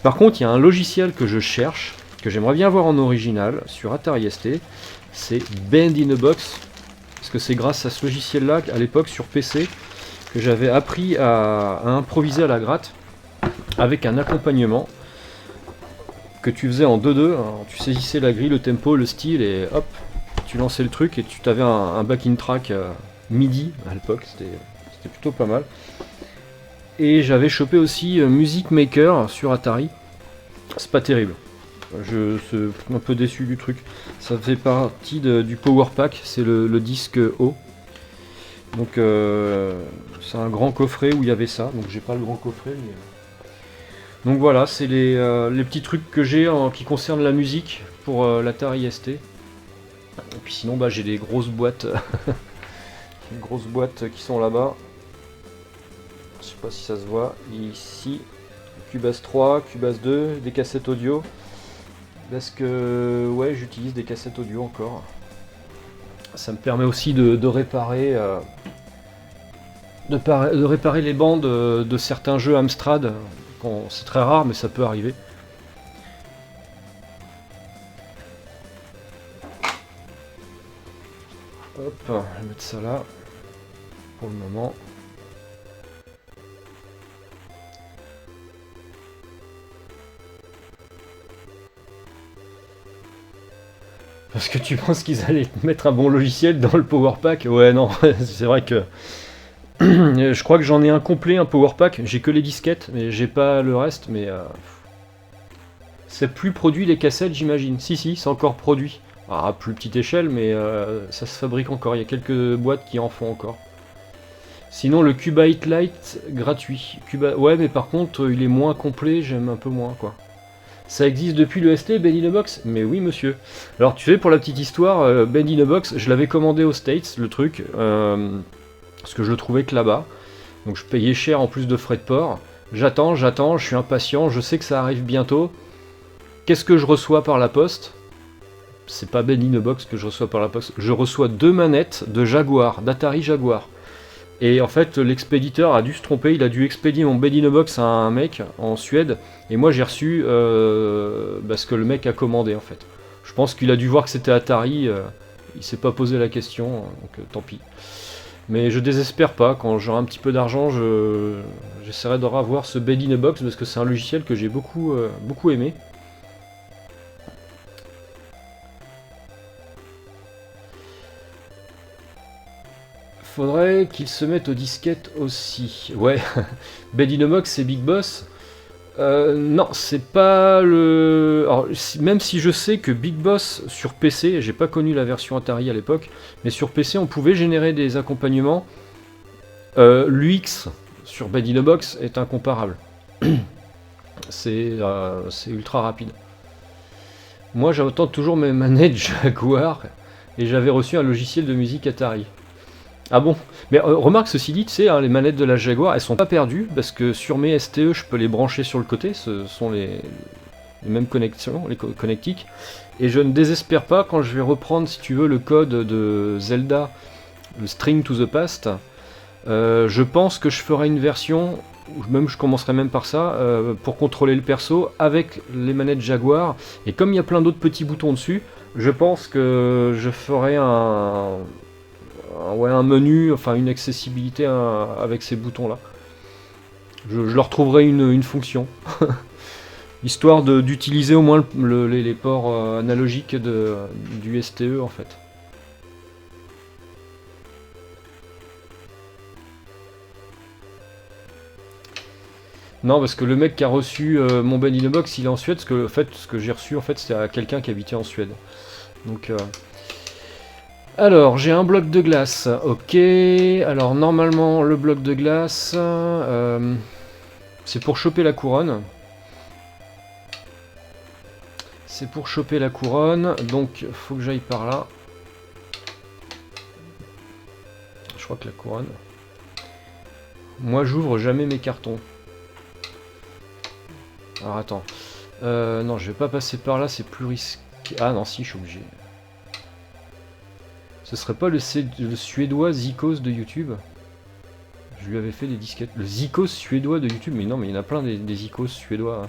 Par contre, il y a un logiciel que je cherche, que j'aimerais bien voir en original sur Atari ST, c'est Band in a Box, parce que c'est grâce à ce logiciel-là, à l'époque sur PC, que j'avais appris à improviser à la gratte avec un accompagnement que tu faisais en 2-2. Tu saisissais la grille, le tempo, le style et hop, tu lançais le truc et tu t'avais un backing track MIDI à l'époque, c'était plutôt pas mal. Et j'avais chopé aussi Music Maker sur Atari, c'est pas terrible. Je suis un peu déçu du truc. Ça fait partie du Power Pack, c'est le disque O. Donc c'est un grand coffret où il y avait ça, donc j'ai pas le grand coffret. Mais... Donc voilà, c'est les petits trucs que j'ai qui concernent la musique pour l'Atari ST. Et puis sinon bah, j'ai des grosses boîtes, qui sont là-bas. Je sais pas si ça se voit. Ici, Cubase 3, Cubase 2, des cassettes audio. Parce que ouais, j'utilise des cassettes audio encore. Ça me permet aussi de réparer les bandes de certains jeux Amstrad. C'est très rare, mais ça peut arriver. Hop, je vais mettre ça là pour le moment. Parce que tu penses qu'ils allaient mettre un bon logiciel dans le Power Pack? Ouais, non, c'est vrai que... je crois que j'en ai un complet, un Power Pack. J'ai que les disquettes, mais j'ai pas le reste, mais... C'est plus produit les cassettes, j'imagine. Si, c'est encore produit. À plus petite échelle, mais ça se fabrique encore. Il y a quelques boîtes qui en font encore. Sinon, le Cubase Lite gratuit. Ouais, mais par contre, il est moins complet, j'aime un peu moins, quoi. Ça existe depuis le ST, Band in a Box? Mais oui, monsieur. Alors, tu sais, pour la petite histoire, Band in a Box, je l'avais commandé aux States, le truc, parce que je le trouvais que là-bas. Donc, je payais cher en plus de frais de port. J'attends, je suis impatient, je sais que ça arrive bientôt. Qu'est-ce que je reçois par la poste? C'est pas Band in a Box que je reçois par la poste. Je reçois 2 manettes de Jaguar, d'Atari Jaguar. Et en fait, l'expéditeur a dû se tromper, il a dû expédier mon Band in a Box à un mec en Suède, et moi j'ai reçu ce que le mec a commandé en fait. Je pense qu'il a dû voir que c'était Atari, il s'est pas posé la question, donc tant pis. Mais je désespère pas, quand j'aurai un petit peu d'argent, j'essaierai de revoir ce Band in a Box, parce que c'est un logiciel que j'ai beaucoup aimé. faudrait qu'ils se mettent aux disquettes aussi. Ouais, Bed in a Box et Big Boss. Non, c'est pas le... Alors, même si je sais que Big Boss sur PC, j'ai pas connu la version Atari à l'époque, mais sur PC on pouvait générer des accompagnements. L'UX sur Bed in a Box est incomparable. C'est ultra rapide. Moi j'attends toujours mes manettes Jaguar et j'avais reçu un logiciel de musique Atari. Ah bon? Mais remarque, ceci dit, tu sais, hein, les manettes de la Jaguar, elles sont pas perdues, parce que sur mes STE, je peux les brancher sur le côté, ce sont les mêmes connexions, les connectiques, et je ne désespère pas quand je vais reprendre, si tu veux, le code de Zelda, le String to the Past. Je pense que je ferai une version, ou même je commencerai même par ça, pour contrôler le perso avec les manettes Jaguar, et comme il y a plein d'autres petits boutons dessus, je pense que je ferai un menu, enfin une accessibilité avec ces boutons là. Je leur trouverai une fonction. Histoire d'utiliser au moins les ports analogiques du STE en fait. Non, parce que le mec qui a reçu mon Bed in a Box, il est en Suède, parce que en fait, ce que j'ai reçu en fait c'était à quelqu'un qui habitait en Suède. Donc alors, j'ai un bloc de glace, ok. Alors, normalement, le bloc de glace, c'est pour choper la couronne. C'est pour choper la couronne, donc faut que j'aille par là. Je crois que la couronne... Moi, j'ouvre jamais mes cartons. Alors, attends. Non, je vais pas passer par là, c'est plus risqué. Ah non, si, je suis obligé. Ce serait pas le suédois Zikos de YouTube? Je lui avais fait des disquettes. Le Zikos suédois de YouTube? Mais non, mais il y en a plein des Zikos suédois.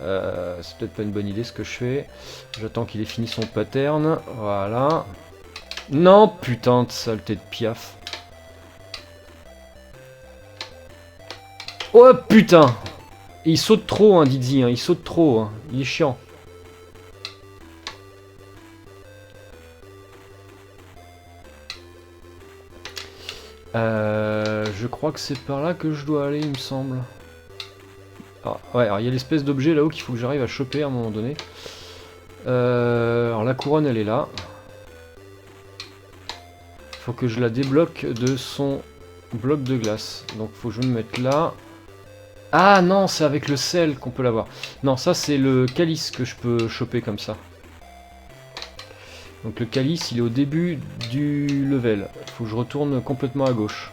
Hein. C'est peut-être pas une bonne idée ce que je fais. J'attends qu'il ait fini son pattern. Voilà. Non, putain de saleté de piaf. Oh putain! Il saute trop, hein, Didzi, hein. Il saute trop. Hein. Il est chiant. Je crois que c'est par là que je dois aller, il me semble. Ah, ouais, alors il y a l'espèce d'objet là-haut qu'il faut que j'arrive à choper à un moment donné. Alors la couronne, elle est là. Faut que je la débloque de son bloc de glace. Donc faut que je me mette là. Ah non, c'est avec le sel qu'on peut l'avoir. Non, ça c'est le calice que je peux choper comme ça. Donc le calice, il est au début du level. Faut que je retourne complètement à gauche.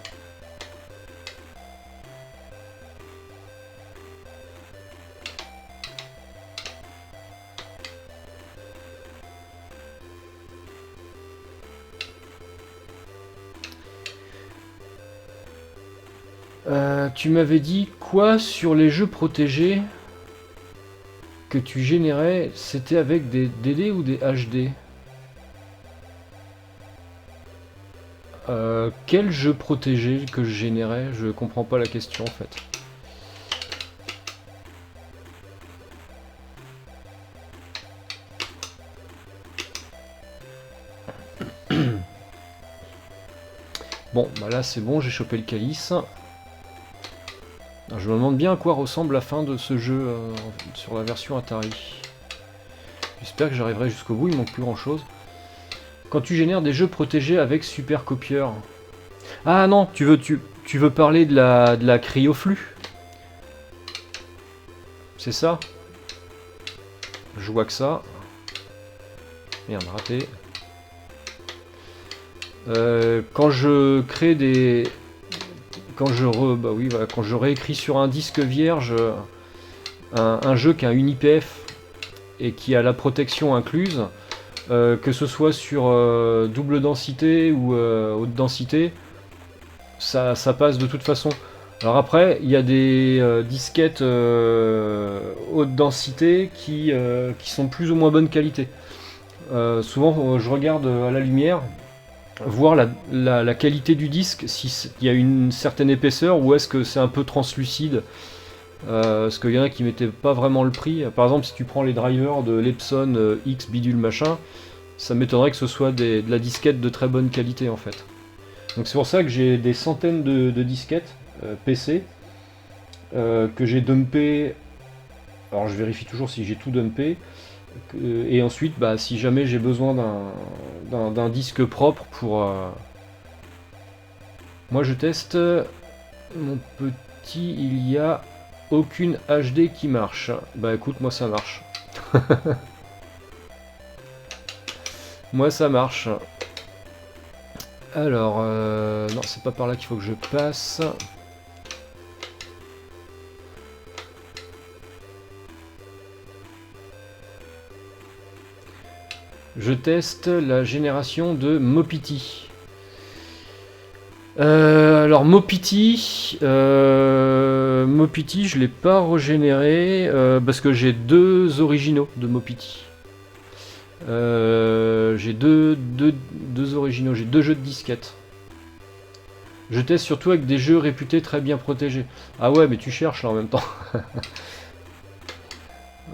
Tu m'avais dit quoi sur les jeux protégés que tu générais? C'était avec des DD ou des HD? Quel jeu protégé que je générais? Je comprends pas la question en fait. Bon, bah là c'est bon, j'ai chopé le calice. Alors, je me demande bien à quoi ressemble la fin de ce jeu sur la version Atari. J'espère que j'arriverai jusqu'au bout, il manque plus grand chose. Quand tu génères des jeux protégés avec Super Copieur. Ah non, tu veux parler de la cryoflux. C'est ça? Je vois que ça. Merde, raté. Quand je crée des... Quand je réécris sur un disque vierge un jeu qui a une IPF et qui a la protection incluse, que ce soit sur double densité ou haute densité, ça passe de toute façon. Alors après, il y a des disquettes haute densité qui sont plus ou moins bonne qualité. Souvent, je regarde à la lumière, voir la qualité du disque, s'il y a une certaine épaisseur ou est-ce que c'est un peu translucide. Parce qu'il y en a qui mettaient pas vraiment le prix. Par exemple, si tu prends les drivers de l'Epson X bidule machin, ça m'étonnerait que ce soit de la disquette de très bonne qualité en fait. Donc c'est pour ça que j'ai des centaines de disquettes PC que j'ai dumpé. Alors je vérifie toujours si j'ai tout dumpé. Et ensuite, bah, si jamais j'ai besoin d'un disque propre pour... Moi je teste mon petit, il y a aucune HD qui marche. Bah écoute, moi ça marche. Moi ça marche. Alors, non, c'est pas par là qu'il faut que je passe. Je teste la génération de Mopiti. Alors Mopiti, je l'ai pas régénéré parce que j'ai deux originaux de Mopiti. J'ai deux originaux, j'ai deux jeux de disquettes. Je teste surtout avec des jeux réputés très bien protégés. Ah ouais, mais tu cherches là en même temps.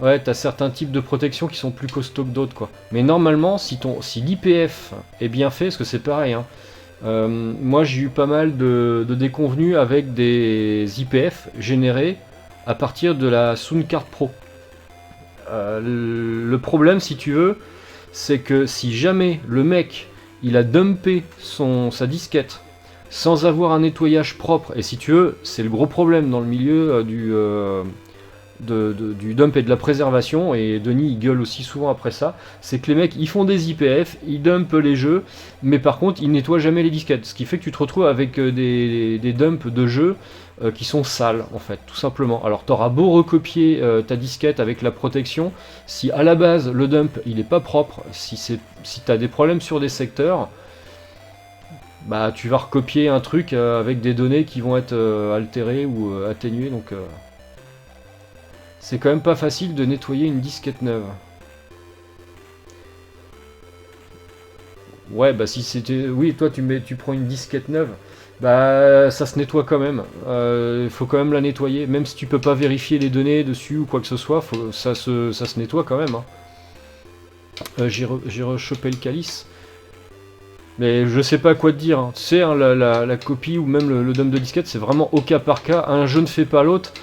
Ouais, t'as certains types de protection qui sont plus costauds que d'autres, quoi. Mais normalement, si l'IPF est bien fait, parce que c'est pareil, hein. Moi j'ai eu pas mal de déconvenues avec des IPF générés à partir de la Soundcard Pro. Le problème, si tu veux, c'est que si jamais le mec il a dumpé sa disquette sans avoir un nettoyage propre, et si tu veux, c'est le gros problème dans le milieu du dump et de la préservation, et Denis il gueule aussi souvent après ça, c'est que les mecs ils font des IPF, ils dumpent les jeux, mais par contre ils nettoient jamais les disquettes, ce qui fait que tu te retrouves avec des dumps de jeux qui sont sales en fait, tout simplement. Alors t'auras beau recopier ta disquette avec la protection, si à la base le dump il est pas propre, si t'as des problèmes sur des secteurs, bah tu vas recopier un truc avec des données qui vont être altérées ou atténuées, donc c'est quand même pas facile de nettoyer une disquette neuve. Ouais, bah si c'était... Oui, toi tu prends une disquette neuve, bah ça se nettoie quand même. Faut quand même la nettoyer, même si tu peux pas vérifier les données dessus ou quoi que ce soit, ça se nettoie quand même, hein. J'ai rechopé le calice. Mais je sais pas quoi te dire, hein. Tu sais, hein, la copie ou même le dump de disquette, c'est vraiment au cas par cas. Un jeu ne fait pas l'autre.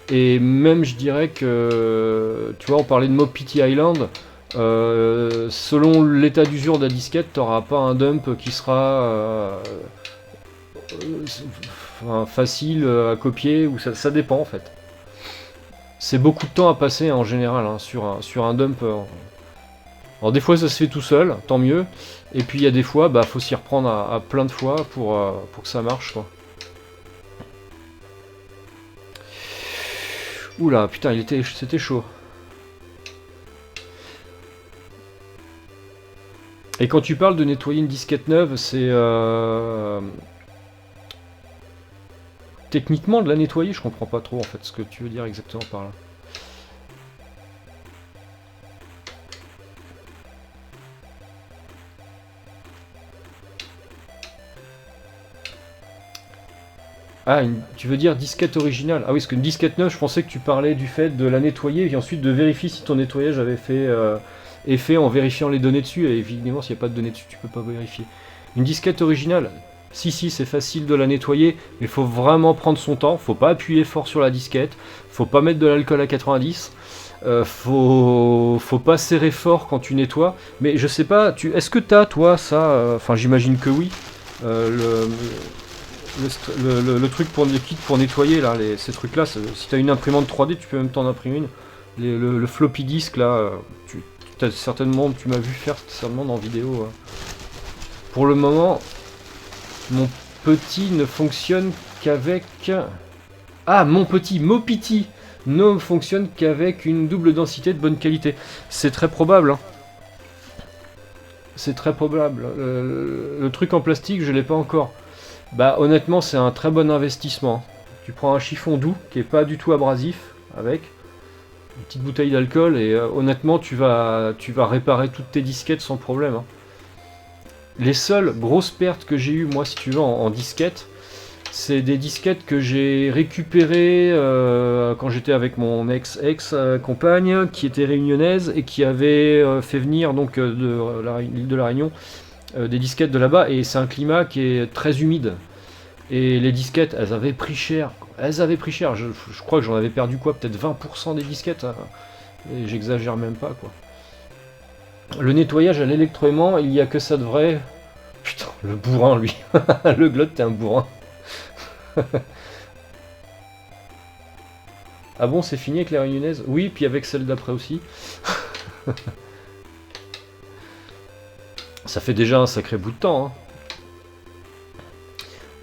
Et même je dirais que, tu vois, on parlait de Mopiti Island, selon l'état d'usure de la disquette, t'auras pas un dump qui sera facile à copier, ou ça dépend en fait. C'est beaucoup de temps à passer en général, hein, sur un dump. Alors des fois ça se fait tout seul, tant mieux, et puis il y a des fois, bah faut s'y reprendre à plein de fois pour que ça marche, quoi. Oula, putain, c'était chaud. Et quand tu parles de nettoyer une disquette neuve, c'est techniquement de la nettoyer, je comprends pas trop en fait ce que tu veux dire exactement par là. Ah, tu veux dire disquette originale? Ah oui, parce qu'une disquette neuve, je pensais que tu parlais du fait de la nettoyer et ensuite de vérifier si ton nettoyage avait fait effet en vérifiant les données dessus. Et évidemment, s'il n'y a pas de données dessus, tu peux pas vérifier. Une disquette originale, si, c'est facile de la nettoyer, mais il faut vraiment prendre son temps. Faut pas appuyer fort sur la disquette, faut pas mettre de l'alcool à 90. Faut pas serrer fort quand tu nettoies. Mais je sais pas, est-ce que t'as toi ça? Enfin, j'imagine que oui. Le truc pour les kits pour nettoyer là, ces trucs là, si t'as une imprimante 3D, tu peux même t'en imprimer une. Le floppy disk là, tu m'as vu faire certainement en vidéo. Pour le moment, mon petit ne fonctionne qu'avec... Ah, mon petit Mopiti ne fonctionne qu'avec une double densité de bonne qualité. C'est très probable, hein. C'est très probable. Le truc en plastique, je l'ai pas encore. Bah honnêtement c'est un très bon investissement. Tu prends un chiffon doux qui est pas du tout abrasif avec une petite bouteille d'alcool et honnêtement tu vas réparer toutes tes disquettes sans problème, hein. Les seules grosses pertes que j'ai eues moi si tu veux en disquette, C'est des disquettes que j'ai récupérées quand j'étais avec mon ex-compagne qui était réunionnaise et qui avait fait venir donc de l'île de la Réunion des disquettes de là-bas, et c'est un climat qui est très humide. Et les disquettes, elles avaient pris cher. Elles avaient pris cher. Je crois que j'en avais perdu quoi, peut-être 20% des disquettes. Hein. Et j'exagère même pas quoi. Le nettoyage à l'électroaimant, il y a que ça de vrai. Putain, le bourrin lui. Le glotte, t'es un bourrin. Ah bon, c'est fini avec les réunionnaises? Oui, puis avec celle d'après aussi. Ça fait déjà un sacré bout de temps. Hein.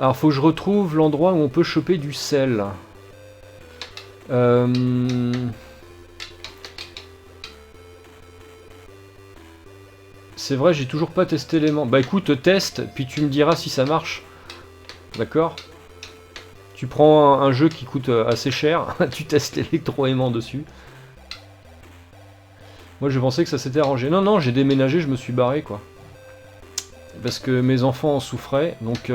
Alors, faut que je retrouve l'endroit où on peut choper du sel. C'est vrai, j'ai toujours pas testé l'aimant. Bah écoute, teste, puis tu me diras si ça marche. D'accord? Tu prends un jeu qui coûte assez cher, tu testes l'électro-aimant dessus. Moi je pensais que ça s'était arrangé. Non, non, j'ai déménagé, je me suis barré quoi. Parce que mes enfants en souffraient, donc...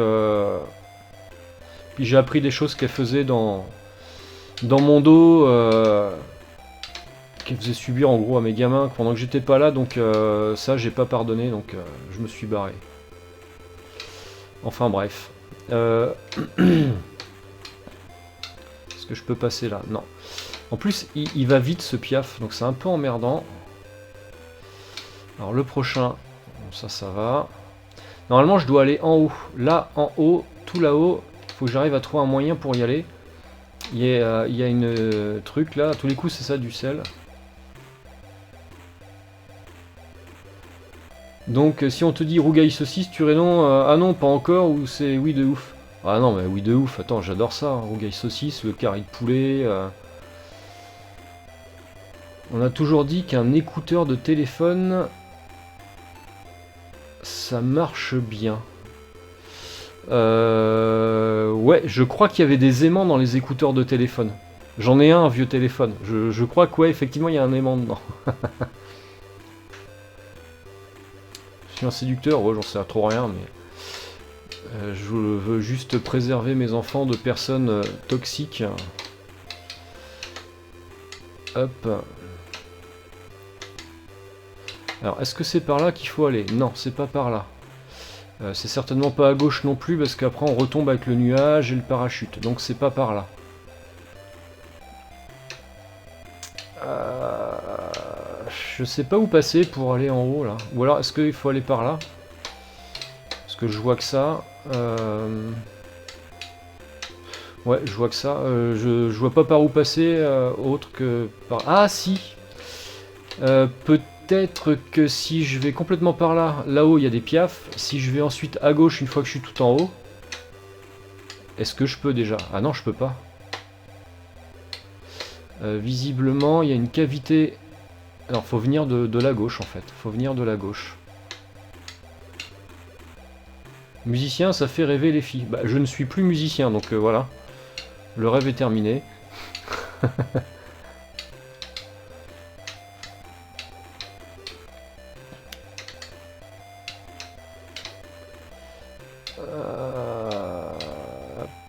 Puis j'ai appris des choses qu'elle faisait dans mon dos, qu'elle faisait subir en gros à mes gamins pendant que j'étais pas là, donc ça j'ai pas pardonné, donc je me suis barré. Enfin bref. Est-ce que je peux passer là? Non. En plus, il va vite ce piaf, donc c'est un peu emmerdant. Alors le prochain, ça va. Normalement, je dois aller en haut. Là, en haut, tout là-haut, il faut que j'arrive à trouver un moyen pour y aller. Il y a une truc là, à tous les coups, c'est ça du sel. Donc, si on te dit rougail saucisse, tu non, ah non, pas encore, ou c'est oui de ouf. Ah non, mais oui de ouf, attends, j'adore ça, hein, rougail saucisse, le curry de poulet. On a toujours dit qu'un écouteur de téléphone, ça marche bien. Ouais, je crois qu'il y avait des aimants dans les écouteurs de téléphone. J'en ai un vieux téléphone. Je crois que ouais, effectivement, il y a un aimant dedans. Je suis un séducteur, ouais, j'en sais trop rien, mais je veux juste préserver mes enfants de personnes toxiques. Hop. Alors, est-ce que c'est par là qu'il faut aller? Non, c'est pas par là. C'est certainement pas à gauche non plus, parce qu'après on retombe avec le nuage et le parachute. Donc c'est pas par là. Je sais pas où passer pour aller en haut là. Ou alors est-ce qu'il faut aller par là? Parce que je vois que ça. Ouais, je vois que ça. Je vois pas par où passer autre que par. Ah si. Peut-être que si je vais complètement par là, là-haut il y a des piafs. Si je vais ensuite à gauche une fois que je suis tout en haut. Est-ce que je peux déjà? Ah non, je peux pas. Visiblement, il y a une cavité. Alors, faut venir de la gauche en fait. Faut venir de la gauche. Musicien, ça fait rêver les filles. Bah, je ne suis plus musicien, donc voilà. Le rêve est terminé.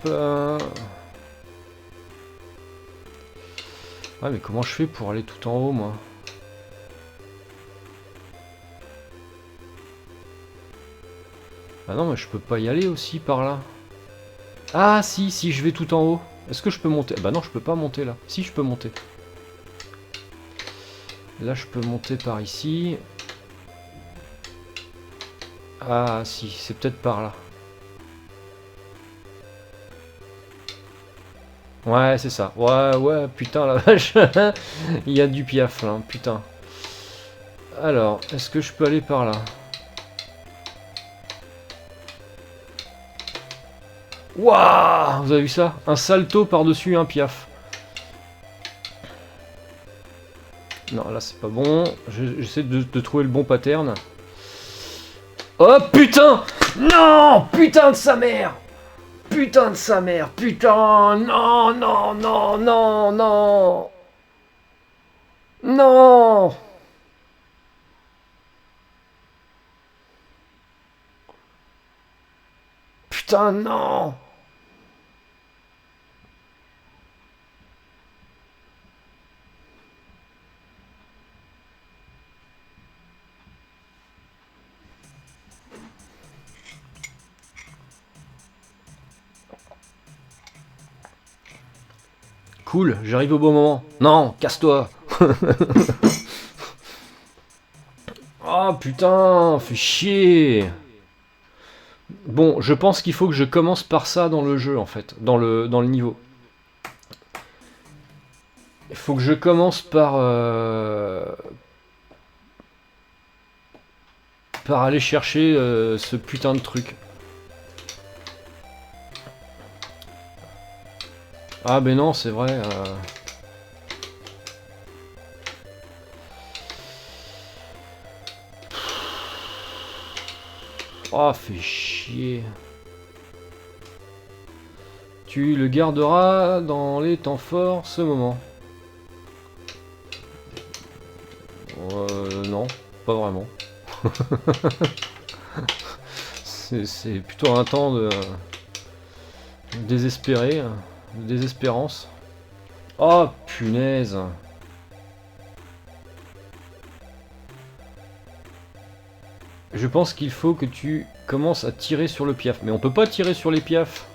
Hop. Ouais, mais comment je fais pour aller tout en haut, moi? Ah non, mais je peux pas y aller aussi par là. Ah si, si je vais tout en haut. Est-ce que je peux monter? Bah non, je peux pas monter là. Si, je peux monter. Là, je peux monter par ici. Ah si, c'est peut-être par là. Ouais, c'est ça. Ouais, ouais, putain, la vache. Il y a du piaf, là, putain. Alors, est-ce que je peux aller par là? Waouh! Vous avez vu ça? Un salto par-dessus un piaf. Non, là, c'est pas bon. J'essaie de trouver le bon pattern. Oh, putain! Non! Putain de sa mère! Putain de sa mère! Putain! Non, non, non, non, non! Non! Putain, non! Cool, j'arrive au bon moment. Non, casse-toi. Oh putain, fais chier. Bon, je pense qu'il faut que je commence par ça dans le jeu, en fait, dans le niveau. Il faut que je commence par aller chercher ce putain de truc. Ah ben non, c'est vrai. Oh, fais chier. Tu le garderas dans les temps forts ce moment. Non, pas vraiment. C'est plutôt un temps de désespéré, de désespérance. Oh punaise. Je pense qu'il faut que tu commences à tirer sur le piaf. Mais on peut pas tirer sur les piafs.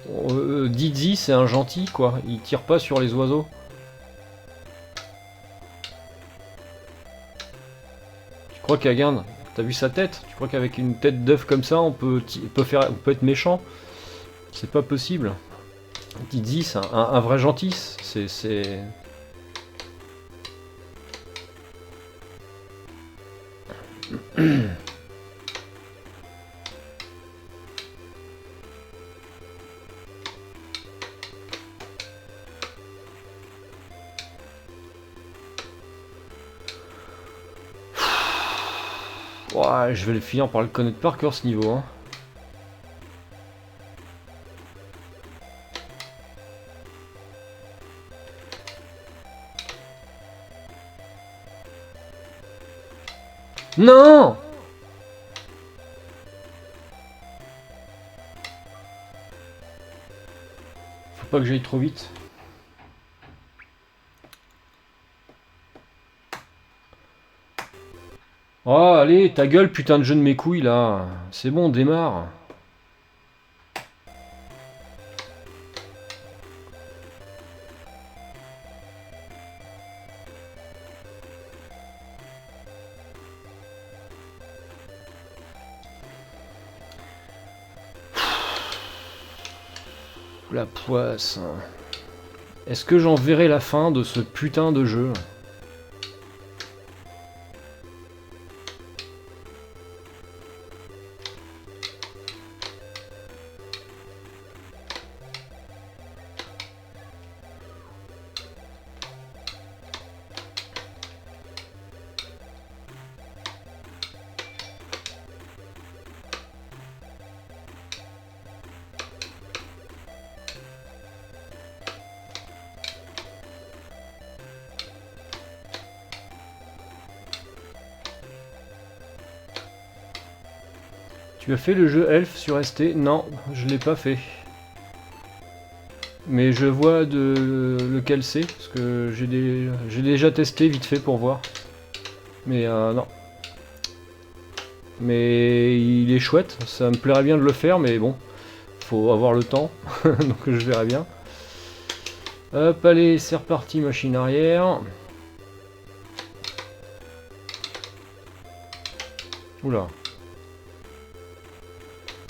Dizzy c'est un gentil quoi, il tire pas sur les oiseaux. Tu crois qu'Agan, t'as vu sa tête? Tu crois qu'avec une tête d'œuf comme ça on peut être méchant? C'est pas possible. Dizzy c'est un vrai gentil, c'est... Ouais, je vais le finir par le connaître par cœur ce niveau. Hein. Non! Faut pas que j'aille trop vite. Oh, allez, ta gueule, putain de jeu de mes couilles, là. C'est bon, démarre. La poisse. Est-ce que j'en verrai la fin de ce putain de jeu ? Tu as fait le jeu Elf sur ST? Non, je l'ai pas fait. Mais je vois de lequel c'est, parce que j'ai déjà testé vite fait pour voir. Mais non. Mais il est chouette, ça me plairait bien de le faire, mais bon, faut avoir le temps, donc je verrai bien. Hop, allez, c'est reparti, machine arrière. Oula.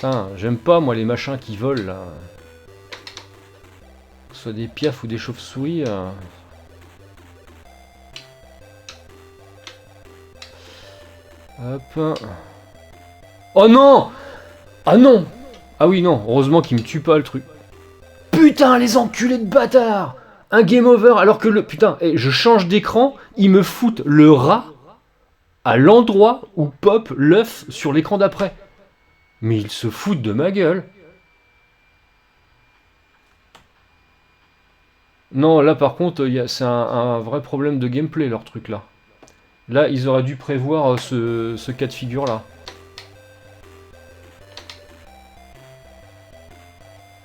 Putain, j'aime pas moi les machins qui volent là. Que ce soit des piafs ou des chauves-souris. Hop. Oh non! Ah non! Ah oui non, heureusement qu'il me tue pas le truc. Putain les enculés de bâtards! Un game over alors que le... Putain, je change d'écran, ils me foutent le rat à l'endroit où pop l'œuf sur l'écran d'après. Mais ils se foutent de ma gueule. Non, là par contre, c'est un vrai problème de gameplay, leur truc là. Là, ils auraient dû prévoir ce cas de figure là.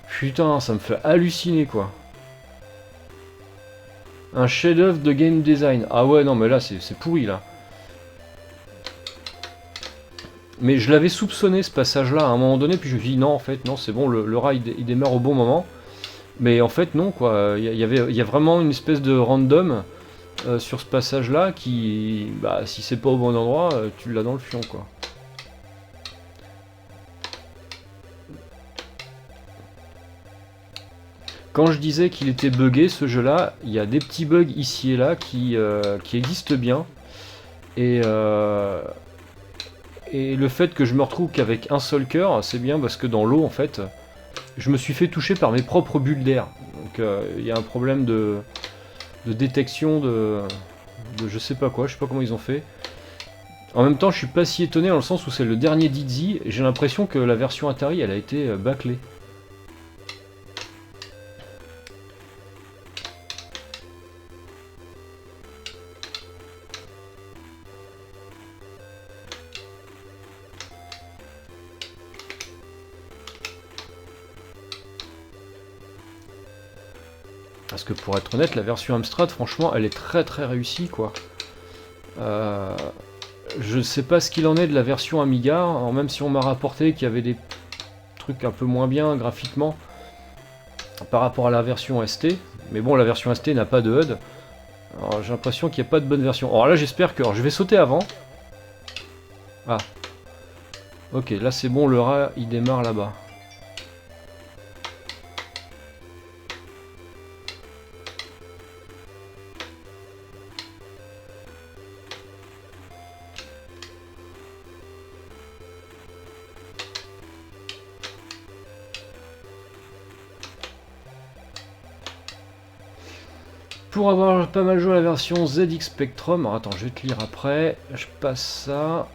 Putain, ça me fait halluciner quoi. Un chef-d'œuvre de game design. Ah ouais, non, mais là, c'est pourri là. Mais je l'avais soupçonné ce passage là à un moment donné, puis je me suis dit non, en fait, non, c'est bon, le rat il démarre au bon moment. Mais en fait, non, quoi. Il y a vraiment une espèce de random sur ce passage-là qui, bah, si c'est pas au bon endroit, tu l'as dans le fion, quoi. Quand je disais qu'il était buggé, ce jeu-là, il y a des petits bugs ici et là qui existent bien. Et le fait que je me retrouve qu'avec un seul cœur, c'est bien parce que dans l'eau, en fait, je me suis fait toucher par mes propres bulles d'air. Donc il y a un problème de détection de je sais pas quoi, je sais pas comment ils ont fait. En même temps, je suis pas si étonné dans le sens où c'est le dernier Dizzy, et j'ai l'impression que la version Atari, elle a été bâclée. Parce que pour être honnête, la version Amstrad, franchement, elle est très très réussie, quoi. Je sais pas ce qu'il en est de la version Amiga, même si on m'a rapporté qu'il y avait des trucs un peu moins bien graphiquement par rapport à la version ST. Mais bon, la version ST n'a pas de HUD. Alors j'ai l'impression qu'il n'y a pas de bonne version. Alors là, j'espère que... Alors, je vais sauter avant. Ah. Ok, là c'est bon, le rat, il démarre là-bas. Pour avoir pas mal joué à la version ZX Spectrum, alors attends, je vais te lire après, je passe ça.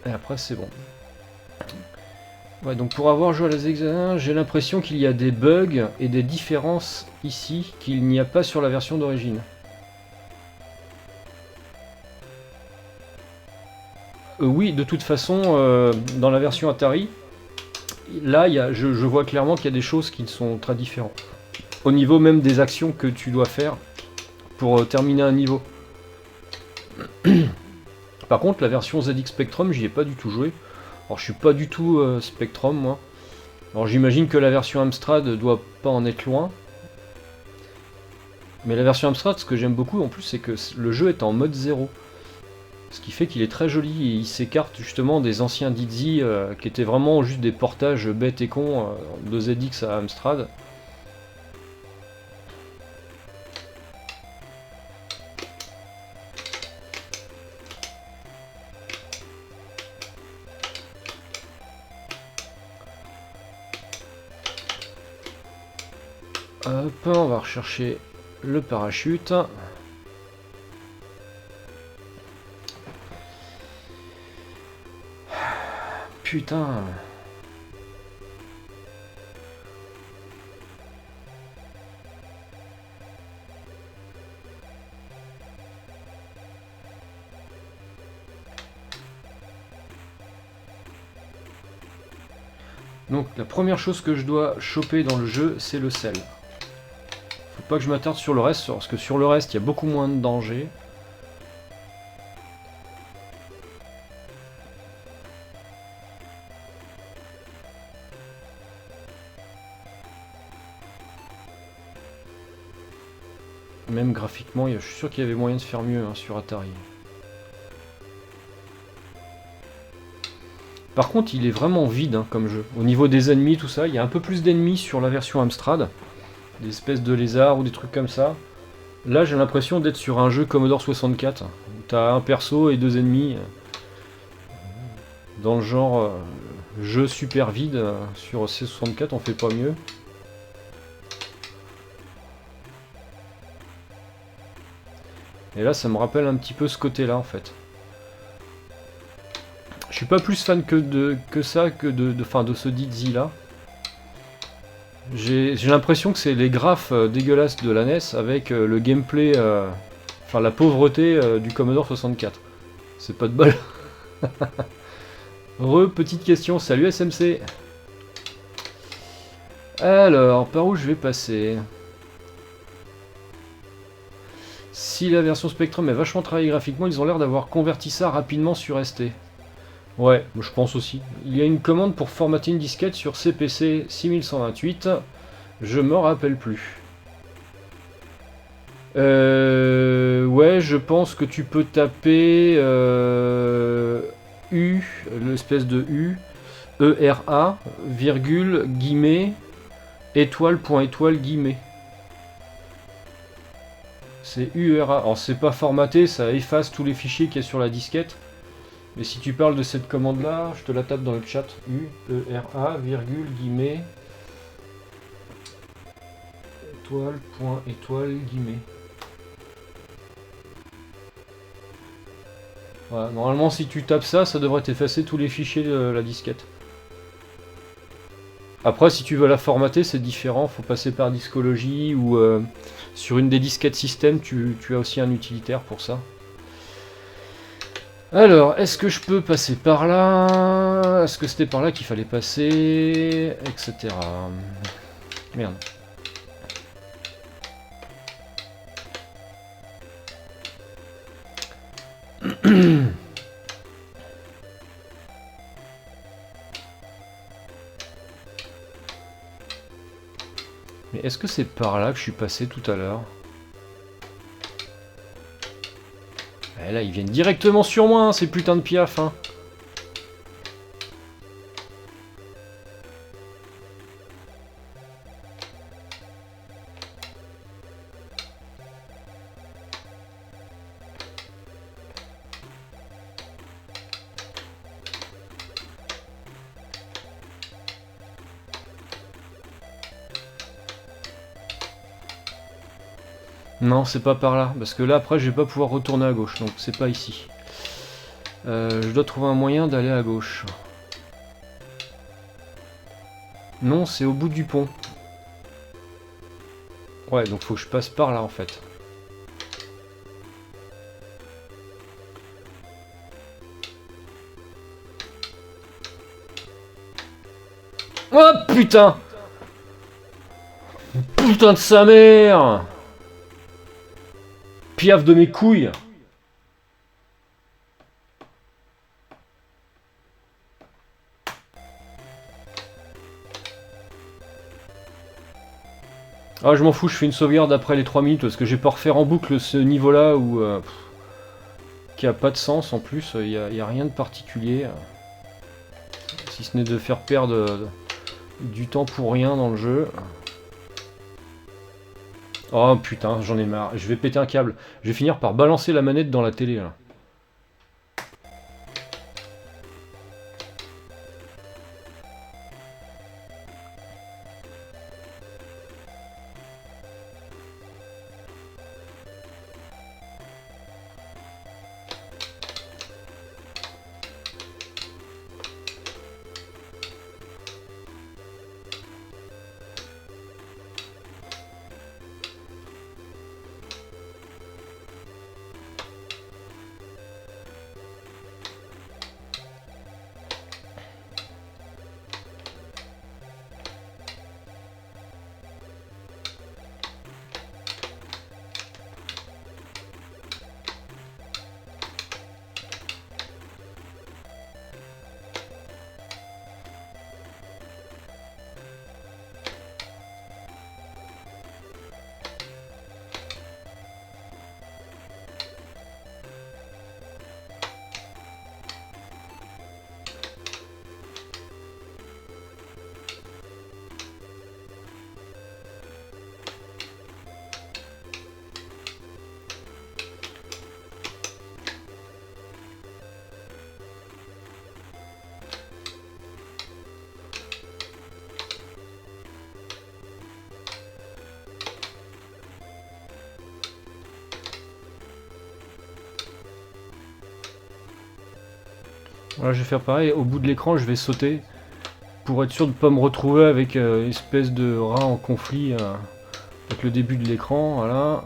Et après c'est bon. Ouais, donc pour avoir joué à la ZX, j'ai l'impression qu'il y a des bugs et des différences ici qu'il n'y a pas sur la version d'origine. Oui, de toute façon, dans la version Atari, là, je vois clairement qu'il y a des choses qui sont très différentes. Au niveau même des actions que tu dois faire pour terminer un niveau. Par contre, la version ZX Spectrum, j'y ai pas du tout joué. Alors, je suis pas du tout Spectrum, moi. Alors, j'imagine que la version Amstrad doit pas en être loin. Mais la version Amstrad, ce que j'aime beaucoup en plus, c'est que le jeu est en mode 0. Ce qui fait qu'il est très joli et il s'écarte justement des anciens Dizzy qui étaient vraiment juste des portages bêtes et cons de ZX à Amstrad. Hop, on va rechercher le parachute. Putain. Donc la première chose que je dois choper dans le jeu, c'est le sel. Faut pas que je m'attarde sur le reste, parce que sur le reste, il y a beaucoup moins de danger. Même graphiquement, je suis sûr qu'il y avait moyen de faire mieux sur Atari. Par contre, il est vraiment vide comme jeu. Au niveau des ennemis, tout ça, il y a un peu plus d'ennemis sur la version Amstrad. Des espèces de lézards ou des trucs comme ça. Là, j'ai l'impression d'être sur un jeu Commodore 64. T'as un perso et deux ennemis. Dans le genre jeu super vide. Sur C64, on fait pas mieux. Et là, ça me rappelle un petit peu ce côté-là, en fait. Je suis pas plus fan que ça, que de ce Dizzy là. J'ai l'impression que c'est les graphes dégueulasses de la NES avec le gameplay, enfin la pauvreté du Commodore 64. C'est pas de bol. Petite question, salut SMC. Alors, par où je vais passer? Si la version Spectrum est vachement travaillée graphiquement, ils ont l'air d'avoir converti ça rapidement sur ST. Ouais, je pense aussi. Il y a une commande pour formater une disquette sur CPC 6128. Je me rappelle plus. Ouais, je pense que tu peux taper U, l'espèce de U, ERA, virgule, guillemets, étoile, point étoile, guillemets. C'est UERA. Alors c'est pas formaté, ça efface tous les fichiers qu'il y a sur la disquette. Mais si tu parles de cette commande là, je te la tape dans le chat. UERA, virgule, guillemets, étoile, point étoile, guillemets. Voilà, normalement si tu tapes ça, ça devrait t'effacer tous les fichiers de la disquette. Après si tu veux la formater, c'est différent, faut passer par Discology ou sur une des disquettes système, tu as aussi un utilitaire pour ça. Alors, est-ce que je peux passer par là? Est-ce que c'était par là qu'il fallait passer? Etc. Merde. Mais est-ce que c'est par là que je suis passé tout à l'heure? Eh là, ils viennent directement sur moi, hein, ces putains de piafs. Hein. Non, c'est pas par là, parce que là, après, je vais pas pouvoir retourner à gauche, donc c'est pas ici. Je dois trouver un moyen d'aller à gauche. Non, c'est au bout du pont. Ouais, donc faut que je passe par là, en fait. Oh, putain! Putain de sa mère! Piaf de mes couilles! Ah, je m'en fous, je fais une sauvegarde après les 3 minutes parce que je vais pas refaire en boucle ce niveau-là où. Qui a pas de sens en plus, il y a rien de particulier. Si ce n'est de faire perdre du temps pour rien dans le jeu. Oh putain, j'en ai marre, je vais péter un câble. Je vais finir par balancer la manette dans la télé là. Voilà, je vais faire pareil, au bout de l'écran je vais sauter pour être sûr de ne pas me retrouver avec une espèce de rat en conflit avec le début de l'écran, voilà.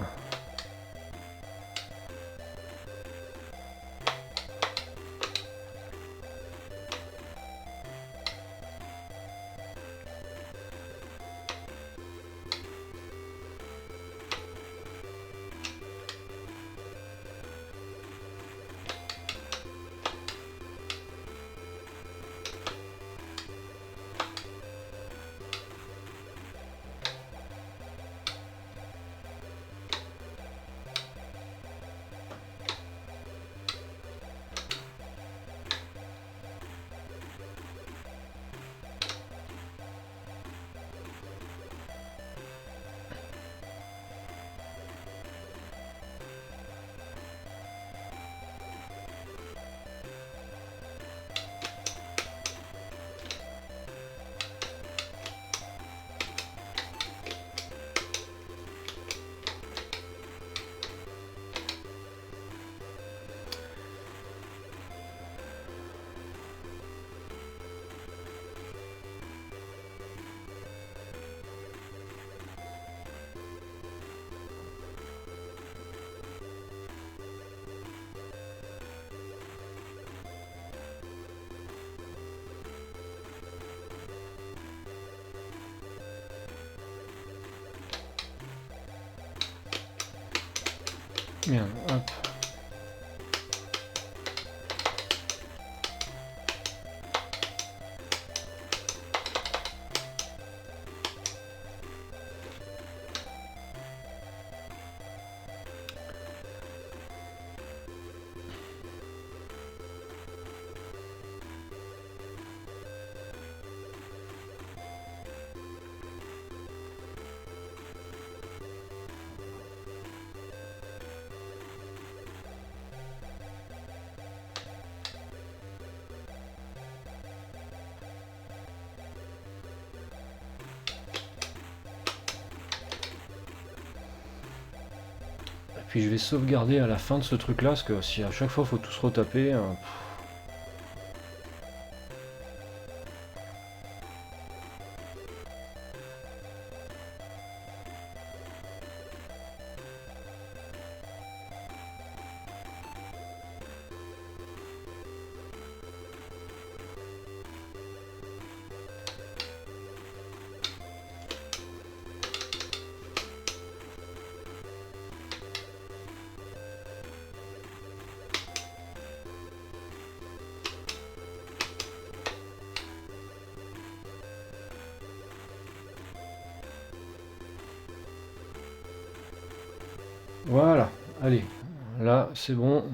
Bien, hop. Puis je vais sauvegarder à la fin de ce truc là, parce que si à chaque fois faut tout se retaper... Voilà, allez, là c'est bon.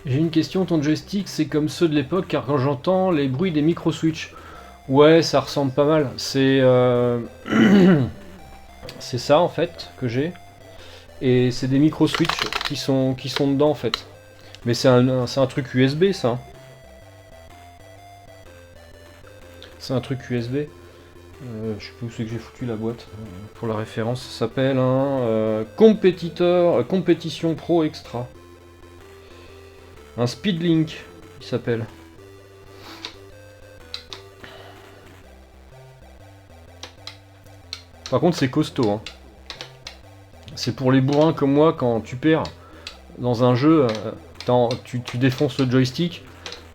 J'ai une question, ton joystick c'est comme ceux de l'époque car quand j'entends les bruits des micro-switch, ouais ça ressemble pas mal, c'est c'est ça en fait que j'ai, et c'est des micro-switch qui sont dedans en fait. Mais c'est un truc USB ça. C'est un truc USB. Je sais plus où c'est que j'ai foutu la boîte. Pour la référence, ça s'appelle un compétiteur, compétition pro extra. Un Speedlink, il s'appelle. Par contre, c'est costaud. Hein. C'est pour les bourrins comme moi, quand tu perds dans un jeu, tu défonces le joystick,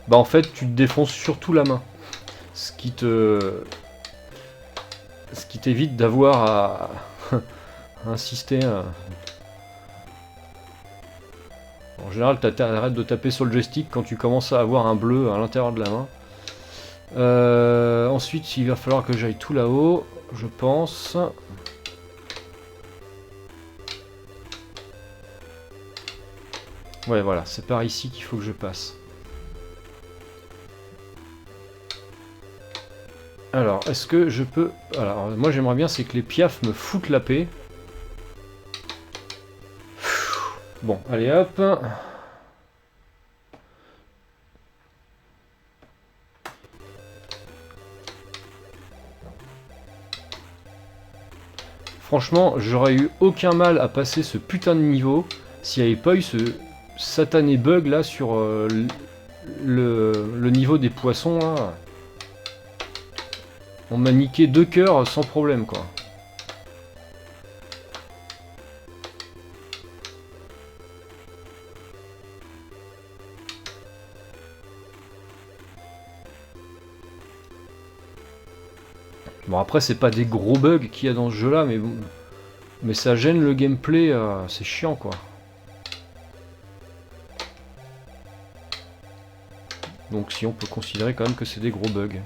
bah en fait, tu te défonces surtout la main. Ce qui t'évite d'avoir à insister. En général, t'arrêtes de taper sur le joystick quand tu commences à avoir un bleu à l'intérieur de la main. Ensuite, il va falloir que j'aille tout là-haut, je pense. Ouais, voilà, c'est par ici qu'il faut que je passe. Alors, est-ce que je peux... Alors, moi j'aimerais bien, c'est que les piafs me foutent la paix. Bon, allez hop. Franchement, j'aurais eu aucun mal à passer ce putain de niveau s'il n'y avait pas eu ce satané bug là sur le niveau des poissons là. On m'a niqué 2 cœurs sans problème quoi. Bon après c'est pas des gros bugs qu'il y a dans ce jeu là, mais bon, mais ça gêne le gameplay, c'est chiant quoi. Donc si on peut considérer quand même que c'est des gros bugs.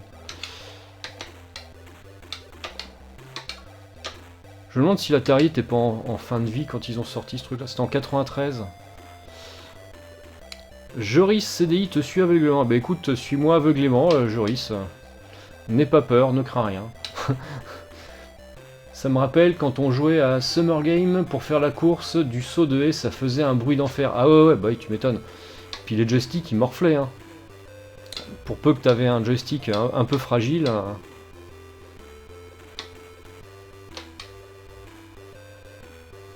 Je me demande si l'Atari était pas en fin de vie quand ils ont sorti ce truc là, c'était en 93. Joris CDI te suit aveuglément. Bah écoute, suis-moi aveuglément, Joris. N'aie pas peur, ne crains rien. Ça me rappelle quand on jouait à Summer Game pour faire la course du saut de haie, ça faisait un bruit d'enfer. Ah ouais, bah oui, tu m'étonnes. Puis les joysticks, ils morflaient. Hein. Pour peu que t'avais un joystick un peu fragile.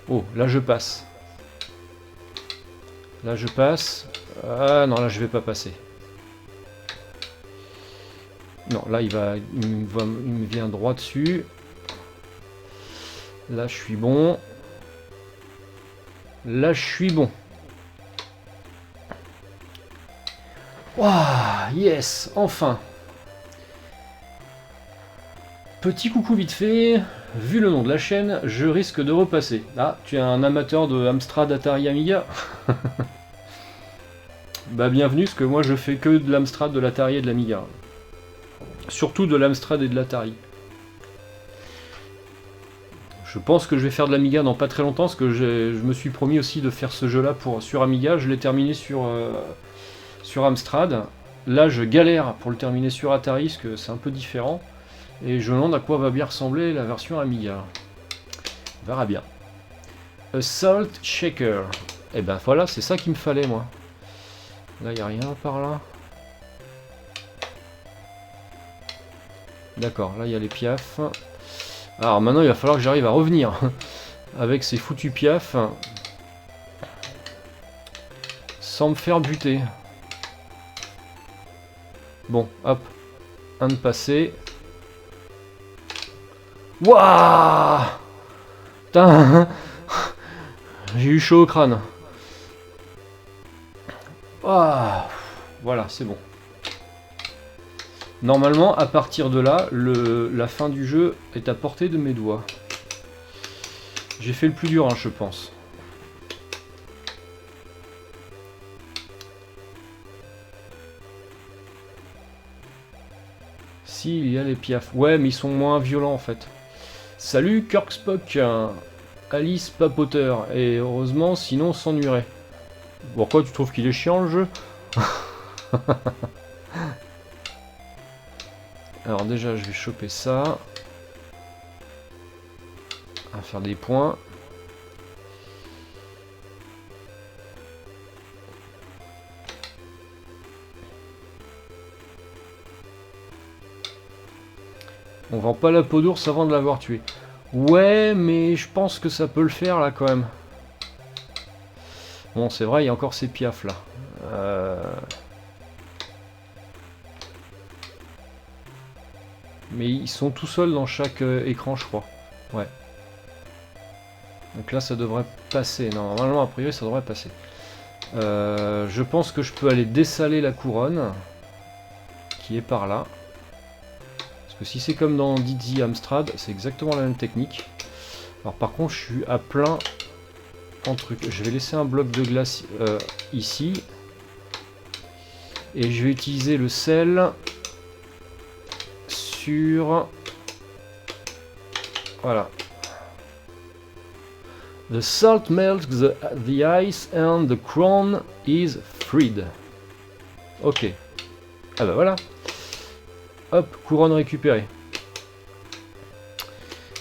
Oh, là je passe. Là je passe. Ah non, là je vais pas passer. Non, là il me vient droit dessus. Là je suis bon. Là je suis bon. Waouh, yes, enfin. Petit coucou vite fait, vu le nom de la chaîne, je risque de repasser. Ah, tu es un amateur de Amstrad, Atari, Amiga? Bah bienvenue, parce que moi je fais que de l'Amstrad, de l'Atari et de l'Amiga. Surtout de l'Amstrad et de l'Atari. Je pense que je vais faire de l'Amiga dans pas très longtemps, parce que je me suis promis aussi de faire ce jeu-là sur Amiga. Je l'ai terminé sur Amstrad. Là, je galère pour le terminer sur Atari, parce que c'est un peu différent. Et je me demande à quoi va bien ressembler la version Amiga. On verra bien. Assault Shaker. Et ben voilà, c'est ça qu'il me fallait, moi. Là, il n'y a rien par là. D'accord, là, il y a les piafs. Alors maintenant, il va falloir que j'arrive à revenir avec ces foutus piafs sans me faire buter. Bon, hop. Un de passé. Waouh! Putain! J'ai eu chaud au crâne. Ah, voilà, c'est bon. Normalement, à partir de là, la fin du jeu est à portée de mes doigts. J'ai fait le plus dur, hein, je pense. Si, il y a les piafs. Ouais, mais ils sont moins violents, en fait. Salut, Kirkspock, Alice Papoteur. Et heureusement, sinon on s'ennuierait. Pourquoi tu trouves qu'il est chiant, le jeu? Alors déjà, je vais choper ça. On va faire des points. On vend pas la peau d'ours avant de l'avoir tué. Ouais, mais je pense que ça peut le faire là quand même. Bon, c'est vrai, il y a encore ces piafs là. Mais ils sont tout seuls dans chaque écran, je crois. Ouais. Donc là, ça devrait passer. Non, normalement, a priori, ça devrait passer. Je pense que je peux aller dessaler la couronne, qui est par là. Parce que si c'est comme dans Dizzy Amstrad, c'est exactement la même technique. Alors par contre, je suis à plein en truc. Je vais laisser un bloc de glace ici. Et je vais utiliser le sel sur... Voilà. The salt melts the ice and the crown is freed. Ok. Ah bah voilà. Hop, couronne récupérée.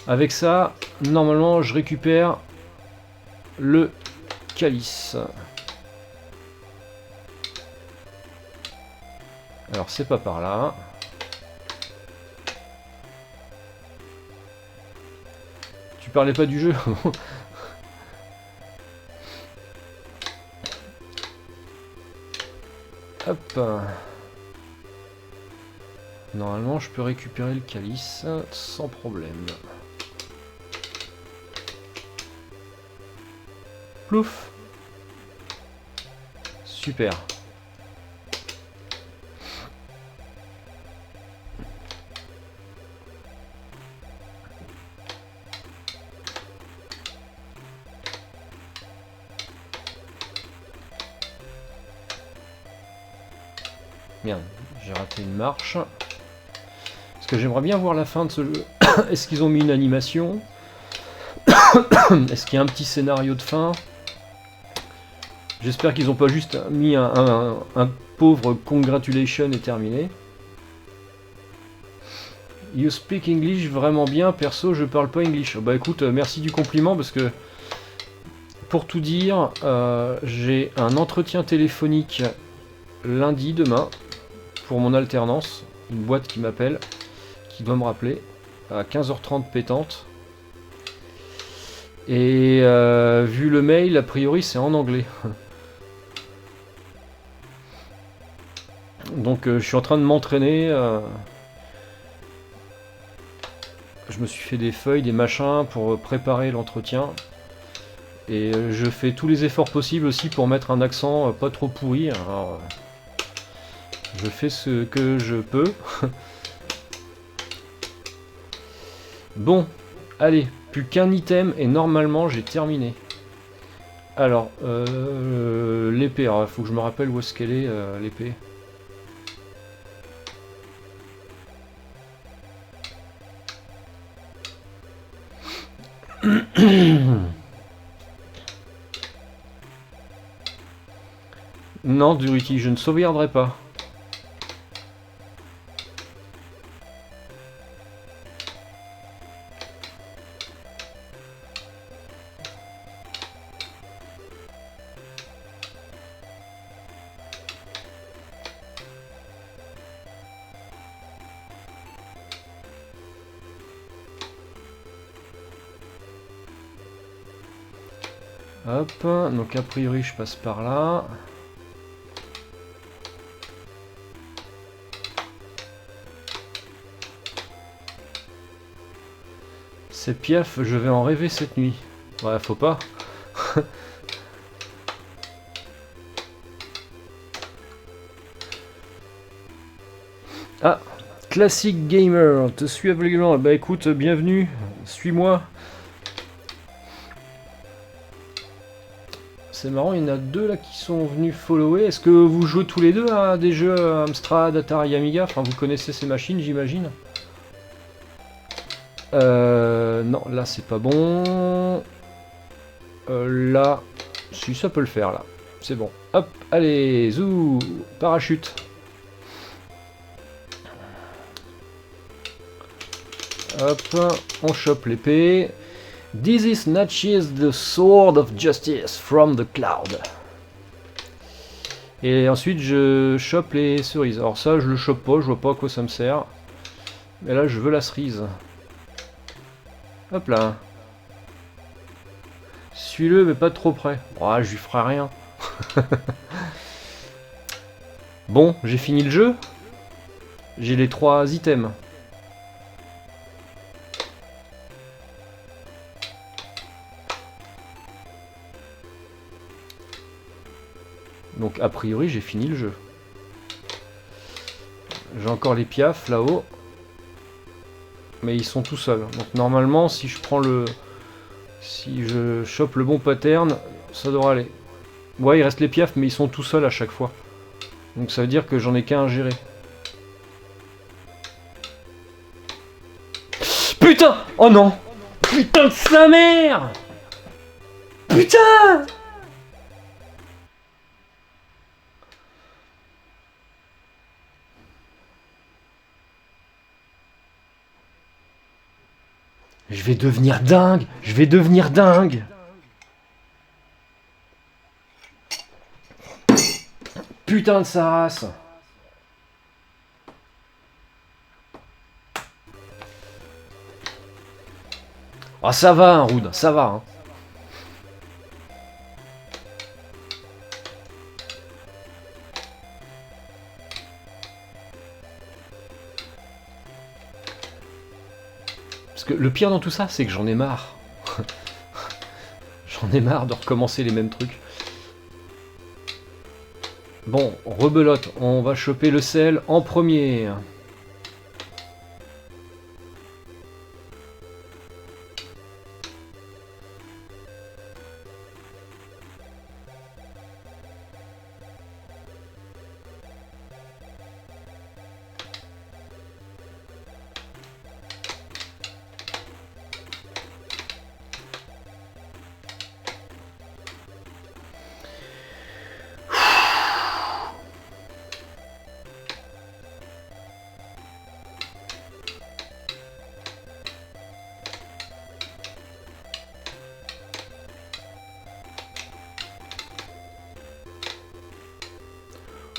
Avec ça, normalement, je récupère le calice. Alors, c'est pas par là. Tu parlais pas du jeu? Hop. Normalement, je peux récupérer le calice sans problème. Plouf. Super. Merde, j'ai raté une marche. Parce que j'aimerais bien voir la fin de ce jeu. Est-ce qu'ils ont mis une animation? Est-ce qu'il y a un petit scénario de fin? J'espère qu'ils n'ont pas juste mis un pauvre congratulation et terminé. You speak English vraiment bien, perso je parle pas English. Bah écoute, merci du compliment parce que pour tout dire, j'ai un entretien téléphonique lundi demain pour mon alternance, une boîte qui m'appelle, qui doit me rappeler à 15h30 pétante. Et vu le mail, a priori c'est en anglais. Donc je suis en train de m'entraîner. Je me suis fait des feuilles, des machins pour préparer l'entretien. Et je fais tous les efforts possibles aussi pour mettre un accent pas trop pourri. Alors, je fais ce que je peux. Bon, allez, plus qu'un item et normalement j'ai terminé. Alors, l'épée, il faut que je me rappelle où est-ce qu'elle est, l'épée. Non, Duruki, je ne sauvegarderai pas. Hop, donc a priori je passe par là. Ces piafs, je vais en rêver cette nuit. Ouais, faut pas. Ah, Classic Gamer, te suis aveuglément. Bah écoute, bienvenue, suis-moi. C'est marrant, il y en a deux là qui sont venus follower. Est-ce que vous jouez tous les deux à des jeux Amstrad, Atari, Amiga? Enfin, vous connaissez ces machines, j'imagine. Non, là c'est pas bon. Là, si ça peut le faire là. C'est bon. Hop, allez, zou, parachute. Hop, on chope l'épée. This is snatches the sword of justice from the cloud. Et ensuite je chope les cerises. Alors ça je le chope pas, je vois pas à quoi ça me sert. Mais là je veux la cerise. Hop là. Suis-le mais pas trop près. Oh, je lui ferai rien. Bon, j'ai fini le jeu. J'ai les 3 items. Donc a priori j'ai fini le jeu. J'ai encore les piafs là-haut. Mais ils sont tout seuls. Donc normalement si je prends le... Si je chope le bon pattern, ça devrait aller. Ouais, il reste les piafs mais ils sont tout seuls à chaque fois. Donc ça veut dire que j'en ai qu'un à gérer. Putain! Oh non! Putain de sa mère! Putain! Je vais devenir dingue! Je vais devenir dingue! Putain de sa race! Ah ça va, hein, Roud, ça va. Hein. Parce que le pire dans tout ça, c'est que j'en ai marre. J'en ai marre de recommencer les mêmes trucs. Bon, rebelote, on va choper le sel en premier.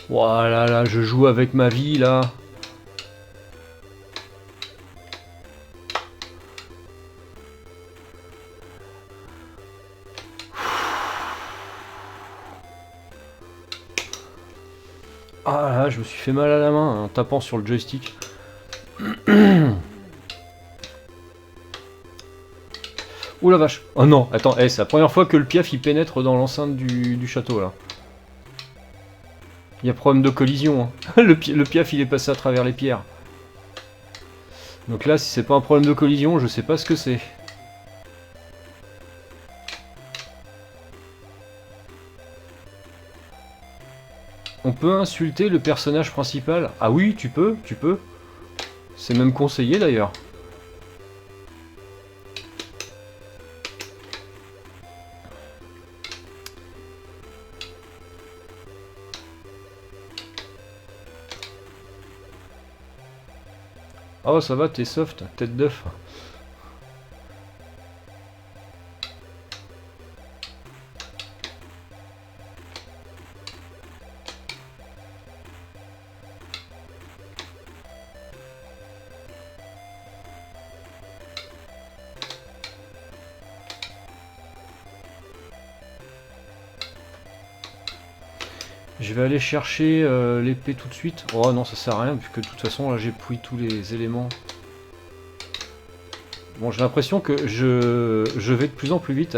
Voilà, là, je joue avec ma vie, là. Ah là, je me suis fait mal à la main en tapant sur le joystick. Ouh la vache. Oh non, attends, c'est la première fois que le piaf il pénètre dans l'enceinte du château là. Il y a problème de collision. Hein. Le piaf il est passé à travers les pierres. Donc là, si c'est pas un problème de collision, je sais pas ce que c'est. On peut insulter le personnage principal? Ah oui, tu peux. C'est même conseillé d'ailleurs. Oh ça va, t'es soft, tête d'œuf. Je vais aller chercher l'épée tout de suite. Oh non, ça sert à rien, puisque de toute façon, là, j'ai pris tous les éléments. Bon, j'ai l'impression que je vais de plus en plus vite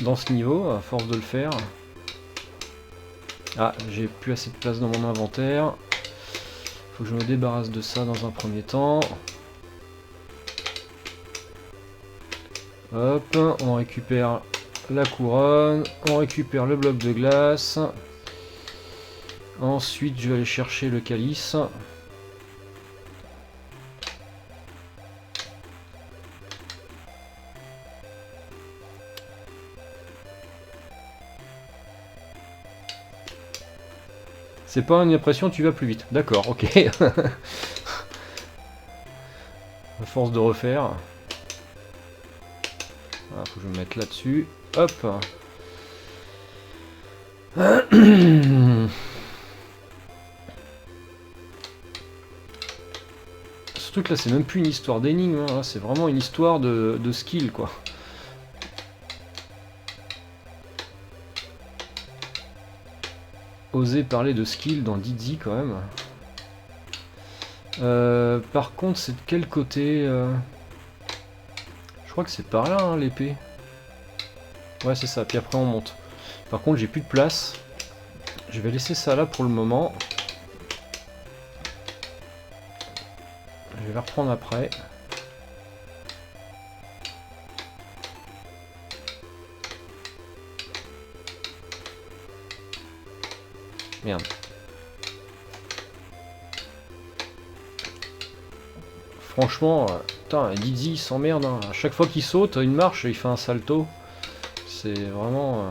dans ce niveau, à force de le faire. Ah, j'ai plus assez de place dans mon inventaire. Faut que je me débarrasse de ça dans un premier temps. Hop, on récupère la couronne, on récupère le bloc de glace. Ensuite, je vais aller chercher le calice. C'est pas une impression, tu vas plus vite. D'accord, ok. À force de refaire. Ah, faut que je me mette là-dessus. Hop. Ce truc là, c'est même plus une histoire d'énigme, hein. C'est vraiment une histoire de skill, quoi. Oser parler de skill dans Dizzy quand même. Par contre, c'est de quel côté Je crois que c'est par là, hein, l'épée. Ouais, c'est ça, puis après on monte. Par contre, j'ai plus de place. Je vais laisser ça là pour le moment. Je vais la reprendre après. Merde. Franchement, putain, Dizzy il s'emmerde. Hein. À chaque fois qu'il saute, une marche, il fait un salto. C'est vraiment...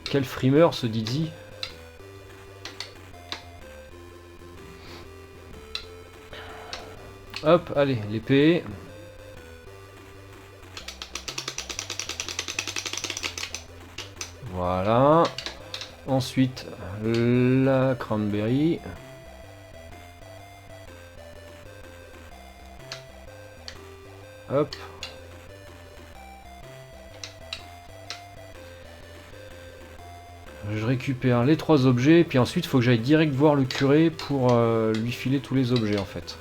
Quel frimeur ce Dizzy. Hop, allez, l'épée. Voilà. Ensuite, la cranberry. Hop. Je récupère les 3 objets, puis ensuite il faut que j'aille direct voir le curé pour lui filer tous les objets en fait.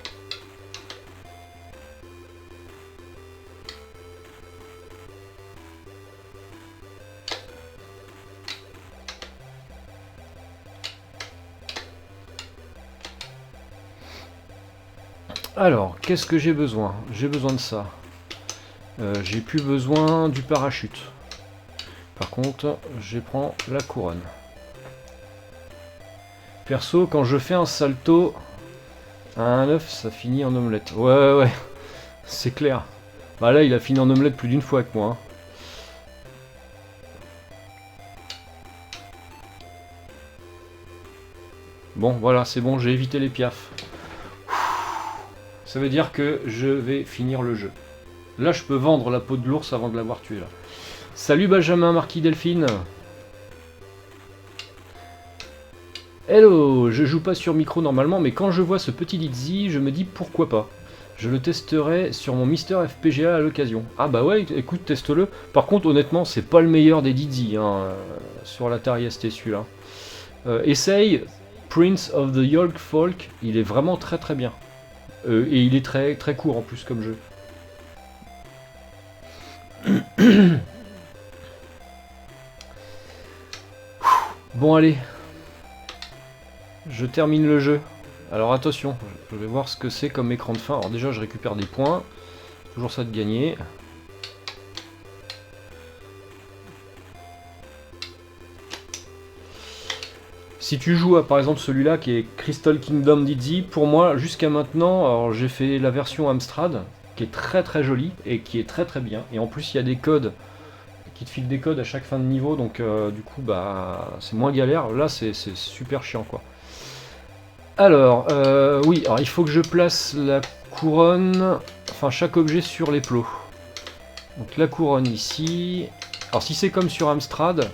Alors, qu'est-ce que j'ai besoin? J'ai besoin de ça. J'ai plus besoin du parachute. Par contre, je prends la couronne. Perso, quand je fais un salto à un œuf, ça finit en omelette. Ouais, c'est clair. Bah là, il a fini en omelette plus d'une fois avec moi. Hein. Bon, voilà, c'est bon, j'ai évité les piafs. Ça veut dire que je vais finir le jeu. Là, je peux vendre la peau de l'ours avant de l'avoir tué, là. Salut Benjamin, Marquis Delphine. Hello, je joue pas sur micro normalement, mais quand je vois ce petit Dizzy, je me dis pourquoi pas. Je le testerai sur mon Mister FPGA à l'occasion. Ah bah ouais, écoute, teste-le. Par contre, honnêtement, c'est pas le meilleur des Dizzy, hein, sur l'Atari ST celui-là. Essaye Prince of the York Folk, il est vraiment très très bien. Et il est très très court en plus comme jeu. Bon allez, je termine le jeu. Alors attention, je vais voir ce que c'est comme écran de fin. Alors déjà je récupère des points, toujours ça de gagner. Si tu joues à par exemple celui-là qui est Crystal Kingdom Dizzy, pour moi jusqu'à maintenant, alors j'ai fait la version Amstrad qui est très très jolie et qui est très très bien. Et en plus il y a des codes qui te filent des codes à chaque fin de niveau, donc du coup bah c'est moins galère. Là c'est super chiant quoi. Alors oui, alors il faut que je place la couronne, enfin chaque objet sur les plots. Donc la couronne ici. Alors si c'est comme sur Amstrad,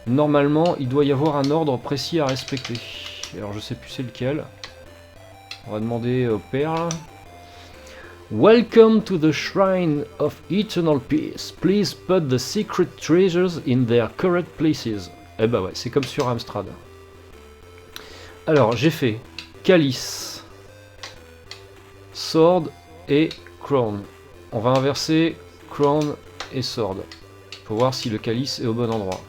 normalement, il doit y avoir un ordre précis à respecter. Alors, je sais plus c'est lequel. On va demander aux perles. Welcome to the Shrine of Eternal Peace. Please put the secret treasures in their correct places. Eh bah ouais, c'est comme sur Amstrad. Alors, j'ai fait Calice, Sword et Crown. On va inverser Crown et Sword. Pour voir si le calice est au bon endroit.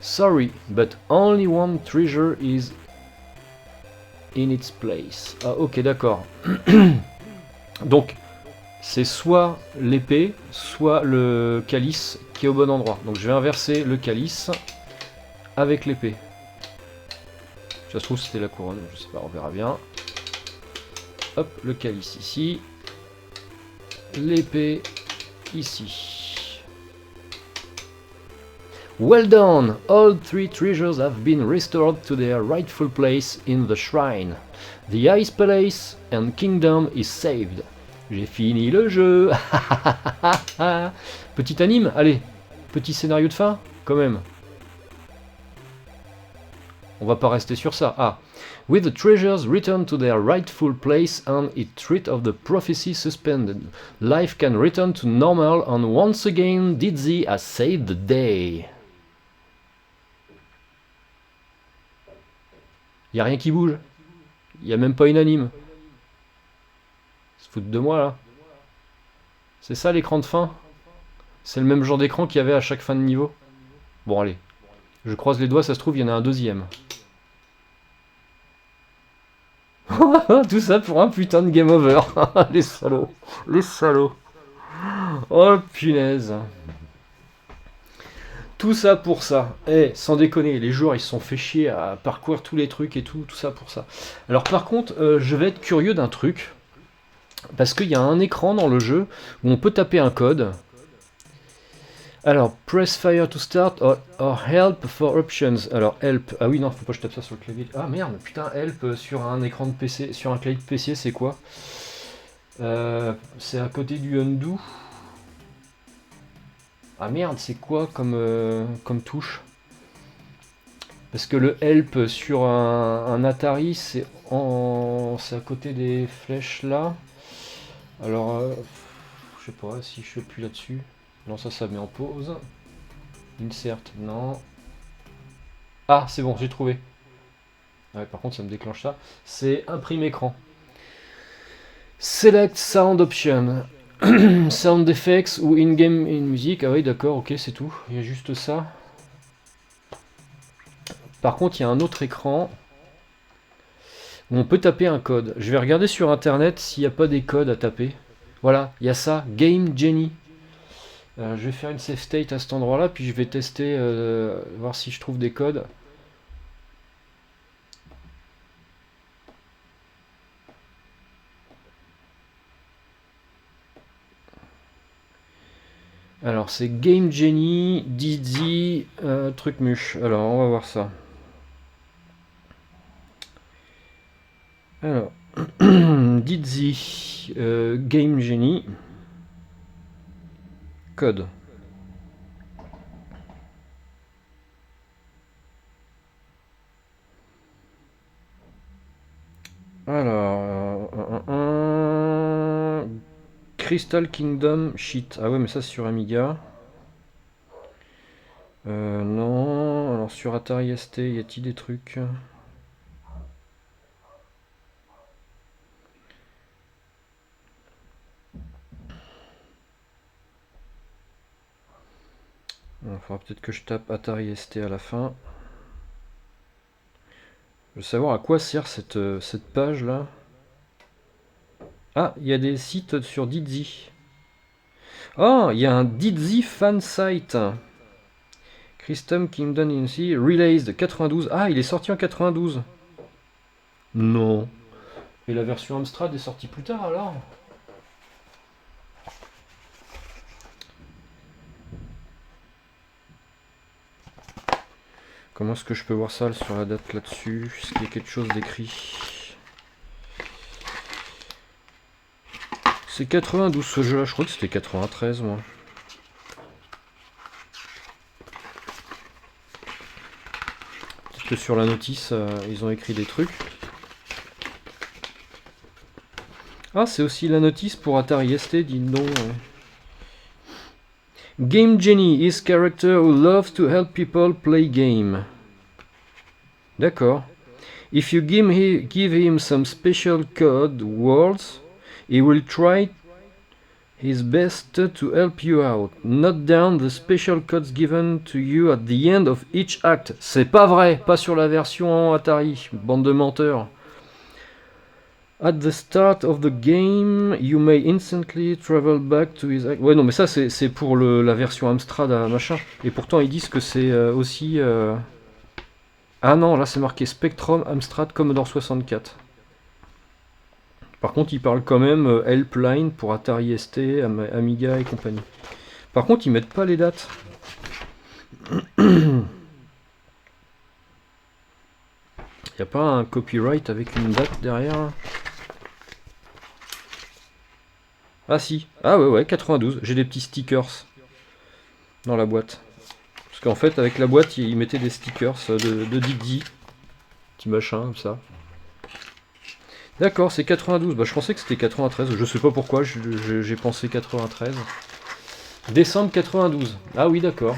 Sorry, but only one treasure is in its place. Ah ok d'accord. Donc c'est soit l'épée, soit le calice qui est au bon endroit. Donc je vais inverser le calice avec l'épée. Ça se trouve c'était la couronne, je sais pas, on verra bien. Hop, le calice ici. L'épée ici. Well done! All three treasures have been restored to their rightful place in the shrine. The Ice Palace and Kingdom is saved. J'ai fini le jeu. Petit anime, allez. Petit scénario de fin, quand même. On va pas rester sur ça. Ah. With the treasures returned to their rightful place and it rid of the prophecy suspended, life can return to normal and once again Dizzy has saved the day. Y a rien qui bouge. Y a même pas une anime. Se foutent de moi là. C'est ça l'écran de fin. C'est le même genre d'écran qu'il y avait à chaque fin de niveau. Bon allez. Je croise les doigts, ça se trouve il y en a un deuxième. Tout ça pour un putain de game over. Les salauds. Les salauds. Oh punaise. Tout ça pour ça. Eh, sans déconner, les joueurs ils se sont fait chier à parcourir tous les trucs et tout ça pour ça. Alors par contre, je vais être curieux d'un truc. Parce qu'il y a un écran dans le jeu où on peut taper un code. Alors, press fire to start or help for options. Alors, help. Ah oui, non, faut pas que je tape ça sur le clavier. Ah merde, putain, help sur un écran de PC, sur un clavier de PC, c'est quoi? C'est à côté du undo. Ah merde, c'est quoi comme touche? Parce que le help sur un Atari, c'est à côté des flèches là. Alors, je sais pas si je appuie là-dessus. Non, ça met en pause. Insert, non. Ah, c'est bon, j'ai trouvé. Ouais, par contre, ça me déclenche ça. C'est imprime écran. Select sound option. Sound effects ou in-game in music. Ah oui, d'accord, ok, c'est tout. Il y a juste ça. Par contre, il y a un autre écran où on peut taper un code. Je vais regarder sur internet s'il n'y a pas des codes à taper. Voilà, il y a ça, Game Genie. Je vais faire une save state à cet endroit là, puis je vais tester, voir si je trouve des codes. Alors c'est Game Genie, Dizzy, truc muche. Alors on va voir ça. Alors, Dizzy, Game Genie, code. Alors, Crystal Kingdom Sheet. Ah ouais, mais ça c'est sur Amiga. Non. Alors sur Atari ST, y a-t-il des trucs? Il faudra peut-être que je tape Atari ST à la fin. Je veux savoir à quoi sert cette page là. Ah, il y a des sites sur Didzy. Oh, il y a un Didzy fan site. Custom Kingdom Inc. Released 92. Ah, il est sorti en 92. Non. Et la version Amstrad est sortie plus tard alors? Comment est-ce que je peux voir ça sur la date là-dessus? Est-ce qu'il y a quelque chose d'écrit? C'est 92 ce jeu-là, je crois que c'était 93 moi. Peut-être que sur la notice, ils ont écrit des trucs. Ah, c'est aussi la notice pour Atari ST, dis donc. Game Genie is character who loves to help people play game. D'accord. If you give him some special code words, he will try his best to help you out. Note down the special codes given to you at the end of each act. C'est pas vrai, pas sur la version Atari, bande de menteurs. At the start of the game, you may instantly travel back to his act. Ouais, non, mais ça c'est pour la version Amstrad machin. Et pourtant ils disent que c'est aussi. Ah non, là c'est marqué Spectrum, Amstrad, Commodore 64. Par contre, ils parlent quand même Helpline pour Atari ST, Amiga et compagnie. Par contre, ils mettent pas les dates. Il n'y a pas un copyright avec une date derrière? Ah si. Ah ouais, 92. J'ai des petits stickers dans la boîte. Parce qu'en fait, avec la boîte, ils mettaient des stickers de Diddy. Petit machin, comme ça. D'accord, c'est 92. Bah, je pensais que c'était 93. Je sais pas pourquoi, j'ai pensé 93. Décembre 92. Ah oui, d'accord.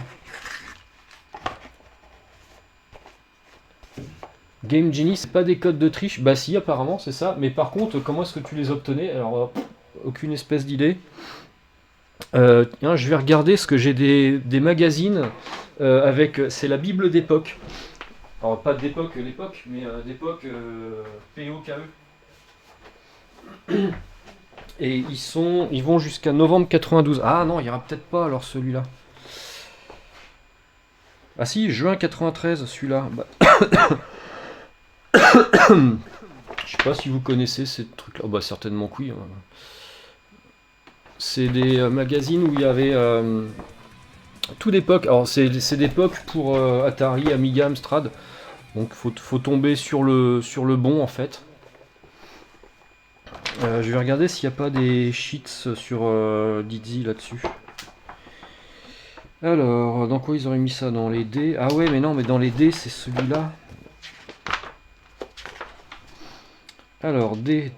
Game Genie, c'est pas des codes de triche? Bah si, apparemment, c'est ça. Mais par contre, comment est-ce que tu les obtenais? Alors, aucune espèce d'idée. Je vais regarder ce que j'ai des magazines avec. C'est la Bible d'époque. Alors, pas d'époque, l'époque, mais d'époque POKE. Et ils vont jusqu'à novembre 92. Ah non, il n'y aura peut-être pas alors celui-là. Ah si, juin 93, celui-là. Bah, je sais pas si vous connaissez ces trucs-là. Oh, bah certainement que oui. Hein. C'est des magazines où il y avait tout d'époque. Alors c'est d'époque pour Atari, Amiga, Amstrad. Donc faut tomber sur le bon en fait. Je vais regarder s'il n'y a pas des cheats sur Didzy là-dessus. Alors, dans quoi ils auraient mis ça? Dans les dés? Ah ouais, mais non, mais dans les dés, c'est celui-là. Alors, D.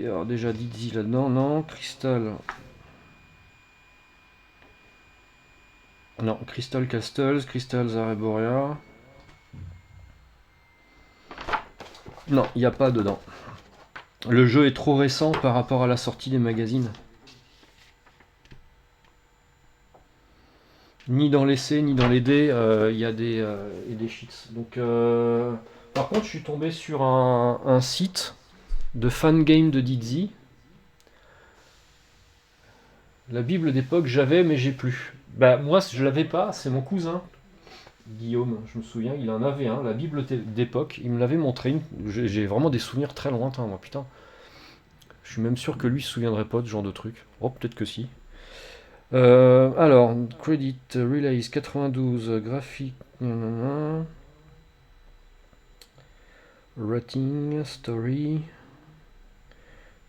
Alors, déjà, Didzy là-dedans, non. Crystal. Non, Crystal Castles, Crystal Arborea. Non, il n'y a pas dedans. Le jeu est trop récent par rapport à la sortie des magazines. Ni dans l'essai, ni dans les dés, il y a des cheats. Donc, par contre, je suis tombé sur un site de fangame de Didzy. La Bible d'époque, j'avais, mais j'ai plus. Bah, moi, je l'avais pas, c'est mon cousin, Guillaume, je me souviens, il en avait un, la Bible d'époque, il me l'avait montré. J'ai vraiment des souvenirs très lointains, moi, putain. Je suis même sûr que lui se souviendrait pas de ce genre de truc. Oh, peut-être que si. Alors, Credit Release 92, graphique. Rating, Story,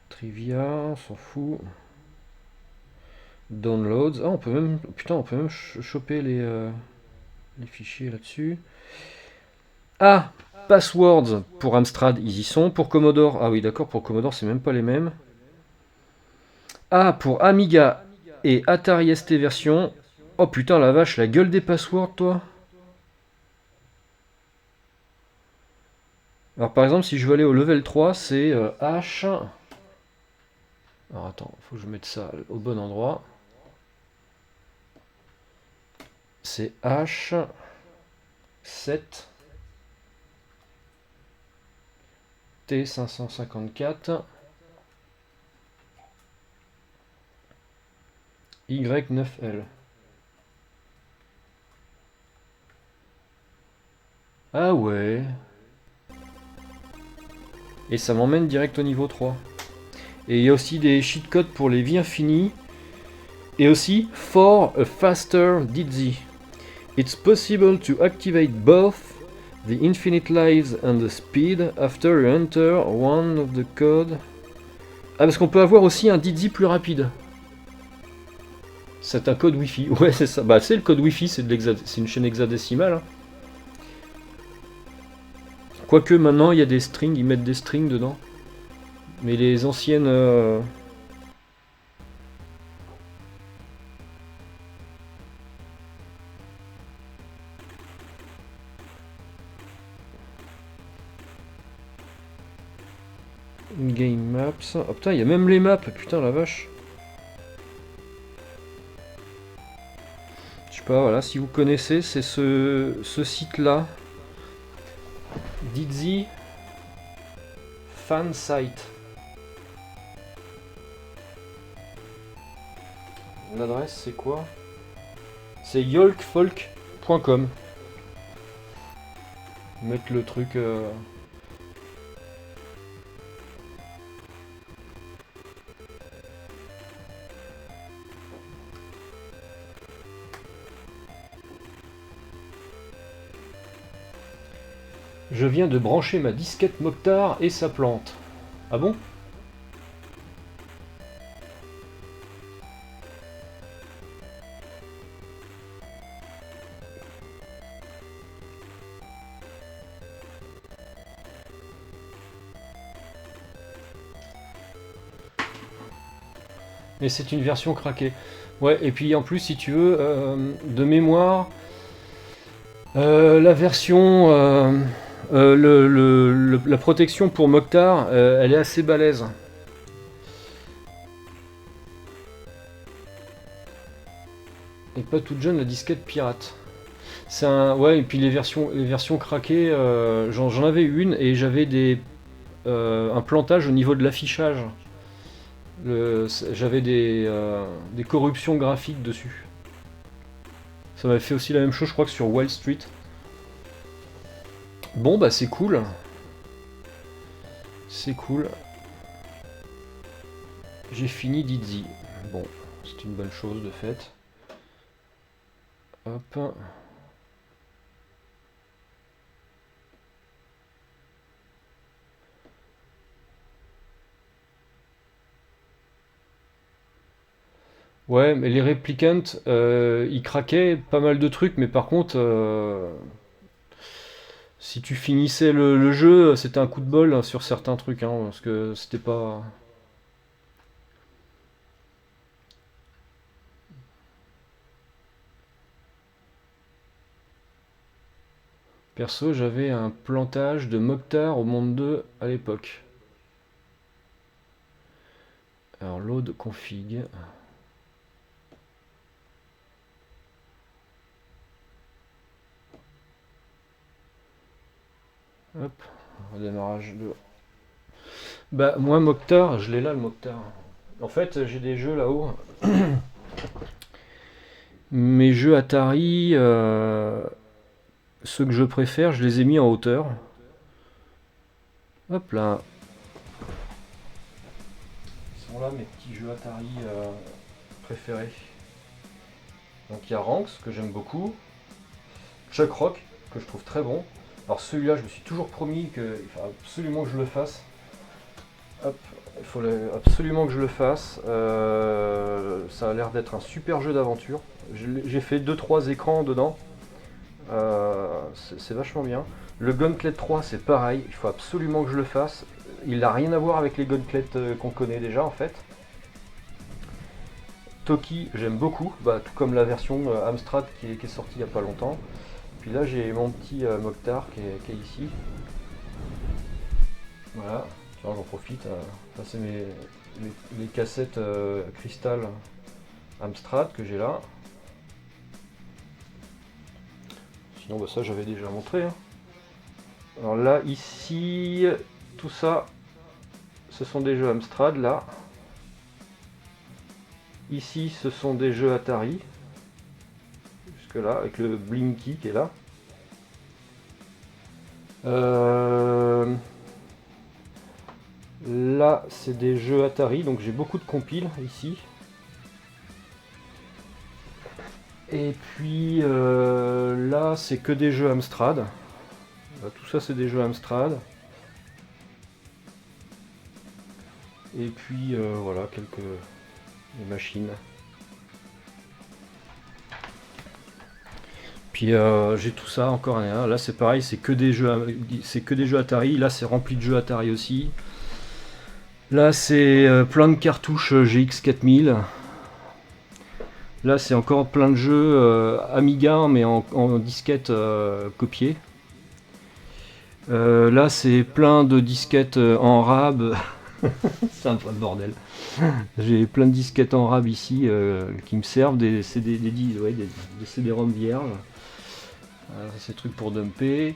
Trivia, on s'en fout. Downloads. Ah, on peut même. Putain, on peut même choper les fichiers là-dessus. Ah, Passwords pour Amstrad, ils y sont. Pour Commodore, ah oui, d'accord, pour Commodore, c'est même pas les mêmes. Ah, pour Amiga et Atari ST version. Oh putain, la vache, la gueule des passwords, toi. Alors, par exemple, si je veux aller au level 3, c'est H. Alors, attends, faut que je mette ça au bon endroit. C'est H7 T554 Y9L. Ah ouais. Et ça m'emmène direct au niveau 3. Et il y a aussi des cheat codes pour les vies infinies. Et aussi, for a faster DZ. It's possible to activate both the infinite lives and the speed after you enter one of the codes. Ah, parce qu'on peut avoir aussi un DZ plus rapide. C'est un code Wi-Fi. Ouais, c'est ça. Bah, c'est le code Wi-Fi, c'est une chaîne hexadécimale. Hein. Quoique maintenant, il y a des strings, ils mettent des strings dedans. Mais les anciennes... Game Maps. Oh putain, il y a même les maps, putain la vache. Je sais pas, voilà, si vous connaissez, c'est ce site-là. Dizzy Fan Site. L'adresse c'est quoi? C'est yolkfolk.com. Mettre le truc... Je viens de brancher ma disquette Mokhtar et ça plante. Ah bon? Et c'est une version craquée. Ouais, et puis en plus, si tu veux, de mémoire, la version... la protection pour Mokhtar, elle est assez balèze. Et pas toute jeune la disquette pirate. C'est un... Ouais, et puis les versions craquées, j'en avais une et j'avais un plantage au niveau de l'affichage. J'avais des corruptions graphiques dessus. Ça m'avait fait aussi la même chose, je crois, que sur Wild Street. Bon, bah c'est cool. C'est cool. J'ai fini Dizzy. Bon, c'est une bonne chose de fait. Hop. Ouais, mais les Replicants, ils craquaient pas mal de trucs, mais par contre, si tu finissais le jeu, c'était un coup de bol hein, sur certains trucs, hein, parce que c'était pas... Perso, j'avais un plantage de Mokhtar au monde 2 à l'époque. Alors, load config. Hop, redémarrage de... Bah, moi, Mokhtar, je l'ai là, le Mokhtar. En fait, j'ai des jeux là-haut. Mes jeux Atari, ceux que je préfère, je les ai mis en hauteur. Hop là. Ils sont là, mes petits jeux Atari préférés. Donc il y a Ranks, que j'aime beaucoup. Chuck Rock, que je trouve très bon. Alors celui-là, je me suis toujours promis qu'il faut absolument que je le fasse. Hop, il faut absolument que je le fasse. Ça a l'air d'être un super jeu d'aventure. J'ai fait 2-3 écrans dedans. C'est vachement bien. Le Gauntlet 3, c'est pareil. Il faut absolument que je le fasse. Il n'a rien à voir avec les Gauntlet qu'on connaît déjà en fait. Toki, j'aime beaucoup. Bah, tout comme la version Amstrad qui est sortie il n'y a pas longtemps. Puis là, j'ai mon petit Mokhtar qui est ici. Voilà. Tiens, j'en profite. Ça, c'est les cassettes cristal Amstrad que j'ai là. sinon bah, ça j'avais déjà montré. Hein. Alors là, ici, tout ça, ce sont des jeux Amstrad là. Ici, ce sont des jeux Atari. Jusque là, avec le Blinky qui est là. Là, c'est des jeux Atari, donc j'ai beaucoup de compiles ici. Et puis là, c'est que des jeux Amstrad. Tout ça, c'est des jeux Amstrad. Et puis voilà, quelques machines. Puis j'ai tout ça encore. Là, c'est pareil, c'est que des jeux Atari. Là, c'est rempli de jeux Atari aussi. Là, c'est plein de cartouches GX 4000. Là, c'est encore plein de jeux Amiga, mais en disquettes copiées. Là, c'est plein de disquettes en RAB. C'est un peu le bordel. J'ai plein de disquettes en RAB ici qui me servent, des CD-ROM vierges. C'est des trucs pour dumper.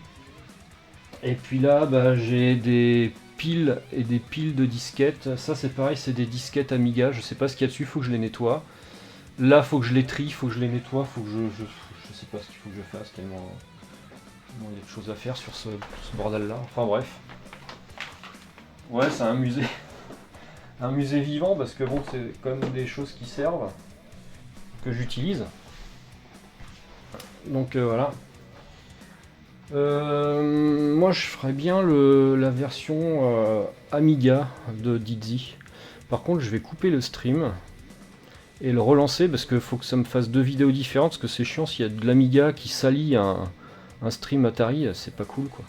Et puis là, bah, j'ai des piles et des piles de disquettes. Ça, c'est pareil, c'est des disquettes Amiga. Je sais pas ce qu'il y a dessus, faut que je les nettoie. Là, faut que je les trie, faut que je les nettoie, faut que je sais pas ce qu'il faut que je fasse, tellement il y a de choses à faire sur ce bordel là. Enfin bref. Ouais, c'est un musée. Un musée vivant parce que bon, c'est quand même des choses qui servent, que j'utilise. Donc voilà. Moi je ferais bien la version Amiga de Dizzy. Par contre, je vais couper le stream et le relancer parce qu'il faut que ça me fasse deux vidéos différentes, parce que c'est chiant s'il y a de l'Amiga qui salit un stream Atari, c'est pas cool quoi.